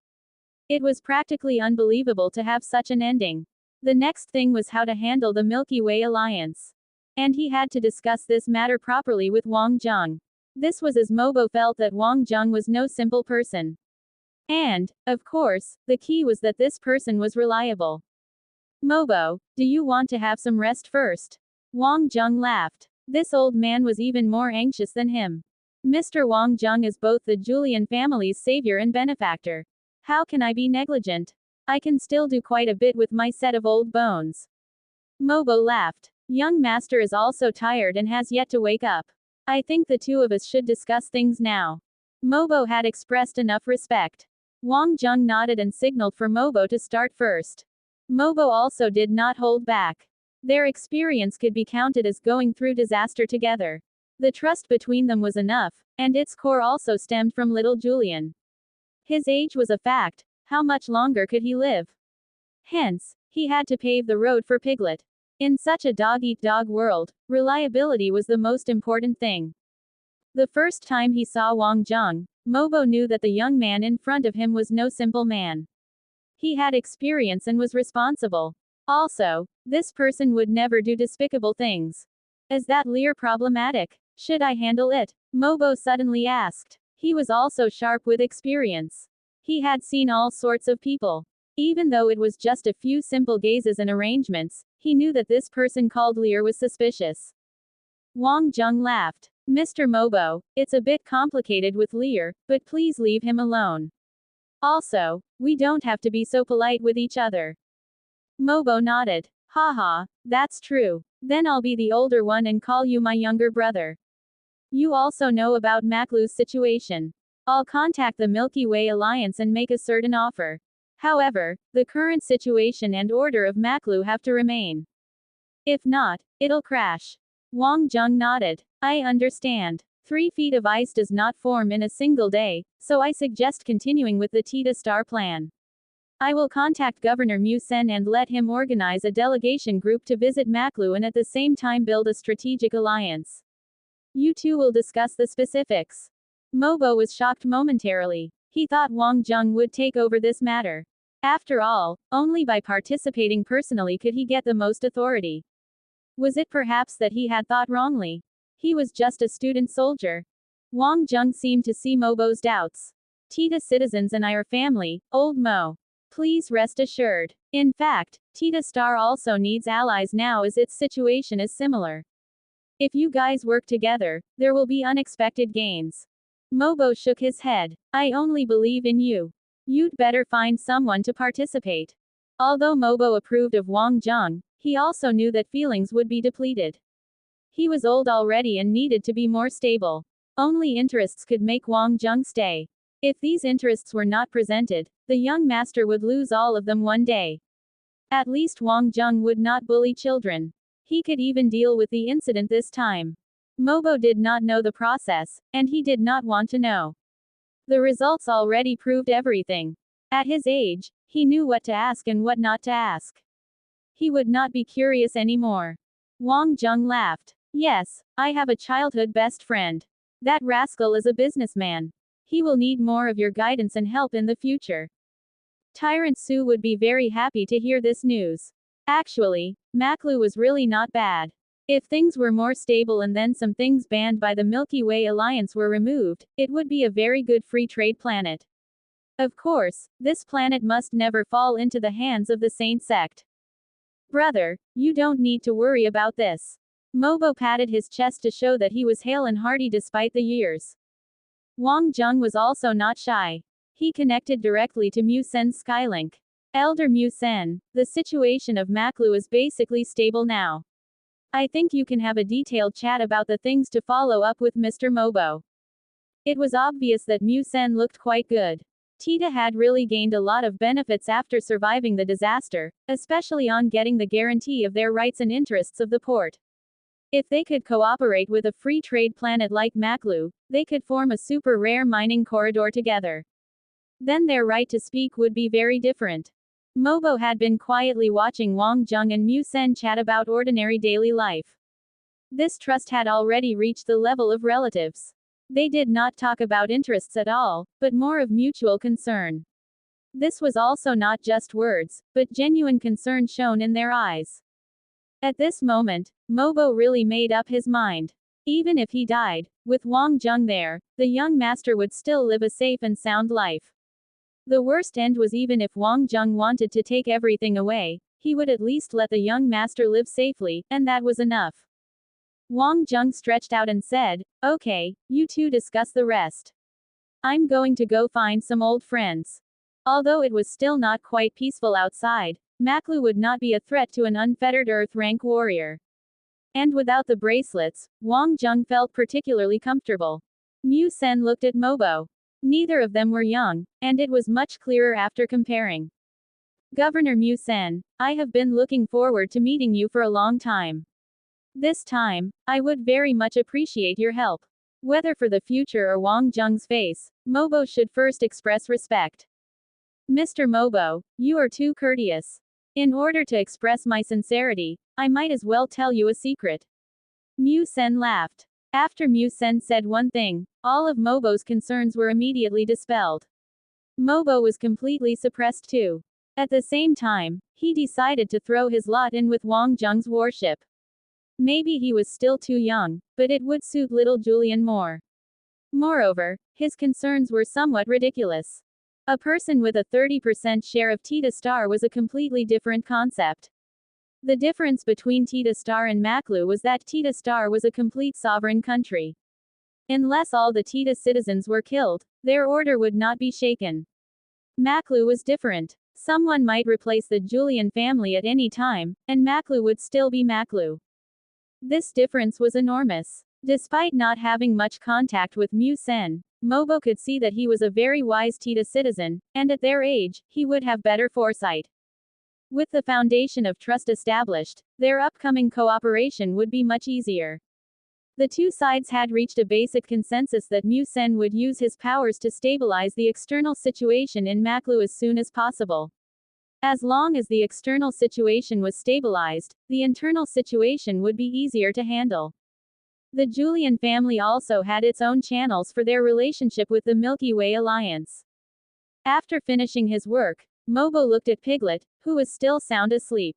It was practically unbelievable to have such an ending. The next thing was how to handle the Milky Way Alliance. And he had to discuss this matter properly with Wang Jung. This was as Mobo felt that Wang Jung was no simple person. And, of course, the key was that this person was reliable. Mobo, do you want to have some rest first? Wang Jung laughed. This old man was even more anxious than him. Mr. Wang Jung is both the Julian family's savior and benefactor. How can I be negligent? I can still do quite a bit with my set of old bones. Mobo laughed. Young master is also tired and has yet to wake up. I think the two of us should discuss things now. Mobo had expressed enough respect. Wang Jung nodded and signaled for Mobo to start first. Mobo also did not hold back. Their experience could be counted as going through disaster together. The trust between them was enough, and its core also stemmed from little Julian. His age was a fact. How much longer could he live? Hence, he had to pave the road for Piglet. In such a dog-eat-dog world, reliability was the most important thing. The first time he saw Wang Jung, Mobo knew that the young man in front of him was no simple man. He had experience and was responsible. Also, this person would never do despicable things. Is that Lear problematic? Should I handle it? Mobo suddenly asked. He was also sharp with experience. He had seen all sorts of people. Even though it was just a few simple gazes and arrangements, he knew that this person called Lear was suspicious. Wang Jung laughed. Mr. Mobo, it's a bit complicated with Lear, but please leave him alone. Also, we don't have to be so polite with each other. Mobo nodded. Haha, that's true. Then I'll be the older one and call you my younger brother. You also know about Maklu's situation. I'll contact the Milky Way Alliance and make a certain offer. However, the current situation and order of Maklu have to remain. If not, it'll crash. Wang Jung nodded. I understand. 3 feet of ice does not form in a single day, so I suggest continuing with the Tita Star plan. I will contact Governor Mu Sen and let him organize a delegation group to visit Maklu and at the same time build a strategic alliance. You two will discuss the specifics. Mobo was shocked momentarily. He thought Wang Jung would take over this matter. After all, only by participating personally could he get the most authority. Was it perhaps that he had thought wrongly? He was just a student soldier. Wang Jung seemed to see Mobo's doubts. Tita citizens and I are family, old Mo. Please rest assured. In fact, Tita Star also needs allies now as its situation is similar. If you guys work together, there will be unexpected gains. Mobo shook his head. I only believe in you. You'd better find someone to participate. Although Mobo approved of Wang Jung, he also knew that feelings would be depleted. He was old already and needed to be more stable. Only interests could make Wang Jung stay. If these interests were not presented, the young master would lose all of them one day. At least Wang Jung would not bully children. He could even deal with the incident this time. Mobo did not know the process, and he did not want to know. The results already proved everything. At his age, he knew what to ask and what not to ask. He would not be curious anymore. Wang Jung laughed. Yes, I have a childhood best friend. That rascal is a businessman. He will need more of your guidance and help in the future. Tyrant Su would be very happy to hear this news. Actually, Maklu was really not bad. If things were more stable and then some things banned by the Milky Way Alliance were removed, it would be a very good free trade planet. Of course, this planet must never fall into the hands of the Saint sect. Brother, you don't need to worry about this. Mobo patted his chest to show that he was hale and hearty despite the years. Wang Jung was also not shy. He connected directly to Mu Sen's Skylink. Elder Mu Sen, the situation of Maklu is basically stable now. I think you can have a detailed chat about the things to follow up with Mr. Mobo. It was obvious that Mu Sen looked quite good. Tita had really gained a lot of benefits after surviving the disaster, especially on getting the guarantee of their rights and interests of the port. If they could cooperate with a free trade planet like Maklu, they could form a super rare mining corridor together. Then their right to speak would be very different. Mobo had been quietly watching Wang Jung and Mu Sen chat about ordinary daily life. This trust had already reached the level of relatives. They did not talk about interests at all, but more of mutual concern. This was also not just words, but genuine concern shown in their eyes. At this moment, Mobo really made up his mind. Even if he died, with Wang Jung there, the young master would still live a safe and sound life. The worst end was even if Wang Jung wanted to take everything away, he would at least let the young master live safely, and that was enough. Wang Jung stretched out and said, okay, you two discuss the rest. I'm going to go find some old friends. Although it was still not quite peaceful outside, Maklu would not be a threat to an unfettered Earth-rank warrior. And without the bracelets, Wang Jung felt particularly comfortable. Mu Sen looked at Mobo. Neither of them were young, and it was much clearer after comparing. Governor Mu Sen, I have been looking forward to meeting you for a long time. This time, I would very much appreciate your help. Whether for the future or Wang Jung's face, Mobo should first express respect. Mr. Mobo, you are too courteous. In order to express my sincerity, I might as well tell you a secret. Mu Sen laughed. After Mu Sen said one thing, all of Mobo's concerns were immediately dispelled. Mobo was completely suppressed too. At the same time, he decided to throw his lot in with Wang Jung's warship. Maybe he was still too young, but it would suit little Julian more. Moreover, his concerns were somewhat ridiculous. A person with a 30% share of Tita Star was a completely different concept. The difference between Tita Star and Maklu was that Tita Star was a complete sovereign country. Unless all the Tita citizens were killed, their order would not be shaken. Maklu was different. Someone might replace the Julian family at any time, and Maklu would still be Maklu. This difference was enormous. Despite not having much contact with Mu Sen, Mobo could see that he was a very wise Tita citizen, and at their age, he would have better foresight. With the foundation of trust established, their upcoming cooperation would be much easier. The two sides had reached a basic consensus that Mu Sen would use his powers to stabilize the external situation in Maklu as soon as possible. As long as the external situation was stabilized, the internal situation would be easier to handle. The Julian family also had its own channels for their relationship with the Milky Way Alliance. After finishing his work, Mobo looked at Piglet, who was still sound asleep.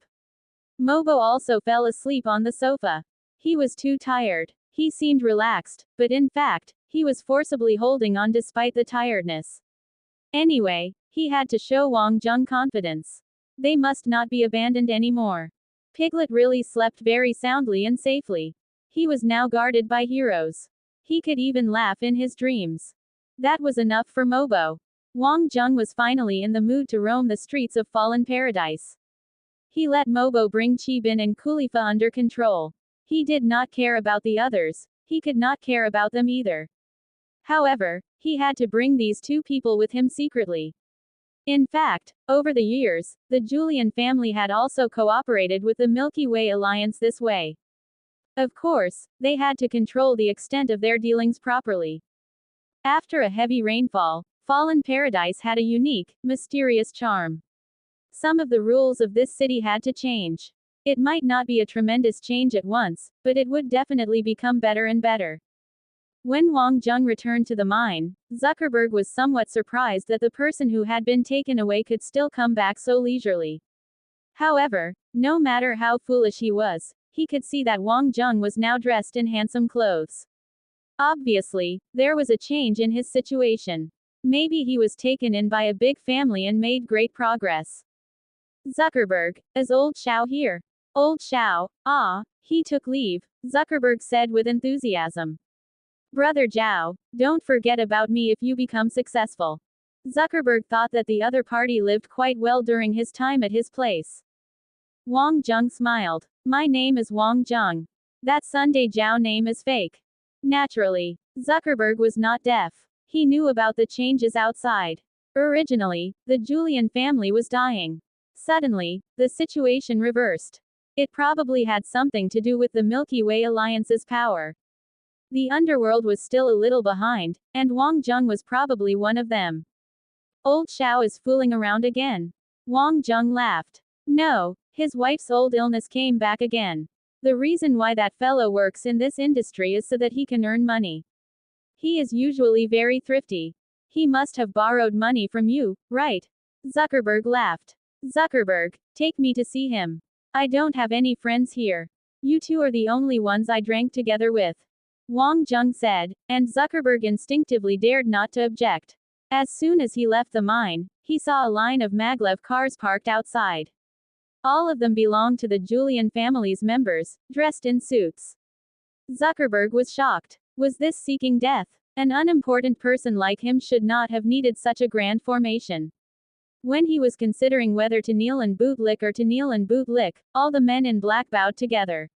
Mobo also fell asleep on the sofa. He was too tired. He seemed relaxed, but in fact, he was forcibly holding on despite the tiredness. Anyway, he had to show Wang Jung confidence. They must not be abandoned anymore. Piglet really slept very soundly and safely. He was now guarded by heroes. He could even laugh in his dreams. That was enough for Mobo. Wang Jung was finally in the mood to roam the streets of Fallen Paradise. He let Mobo bring Chi-bin and Kulifa under control. He did not care about the others. He could not care about them either. However, he had to bring these two people with him secretly. In fact, over the years, the Julian family had also cooperated with the Milky Way Alliance this way. Of course, they had to control the extent of their dealings properly. After a heavy rainfall, Fallen Paradise had a unique, mysterious charm. Some of the rules of this city had to change. It might not be a tremendous change at once, but it would definitely become better and better. When Wang Jung returned to the mine, Zuckerberg was somewhat surprised that the person who had been taken away could still come back so leisurely. However, no matter how foolish he was, he could see that Wang Jung was now dressed in handsome clothes. Obviously, there was a change in his situation. Maybe he was taken in by a big family and made great progress. Zuckerberg, is old Xiao here? Old Xiao, he took leave, Zuckerberg said with enthusiasm. Brother Zhao, don't forget about me if you become successful. Zuckerberg thought that the other party lived quite well during his time at his place. Wang Jung smiled. My name is Wang Jung. That Sunday Zhao name is fake. Naturally, Zuckerberg was not deaf. He knew about the changes outside. Originally, the Julian family was dying. Suddenly, the situation reversed. It probably had something to do with the Milky Way Alliance's power. The underworld was still a little behind, and Wang Jung was probably one of them. Old Xiao is fooling around again. Wang Jung laughed. No, his wife's old illness came back again. The reason why that fellow works in this industry is so that he can earn money. He is usually very thrifty. He must have borrowed money from you, right? Zuckerberg laughed. Zuckerberg, take me to see him. I don't have any friends here. You two are the only ones I drank together with. Wang Jung said, and Zuckerberg instinctively dared not to object. As soon as he left the mine, he saw a line of maglev cars parked outside. All of them belonged to the Julian family's members, dressed in suits. Zuckerberg was shocked. Was this seeking death? An unimportant person like him should not have needed such a grand formation. When he was considering whether to kneel and bootlick or to kneel and bootlick, all the men in black bowed together.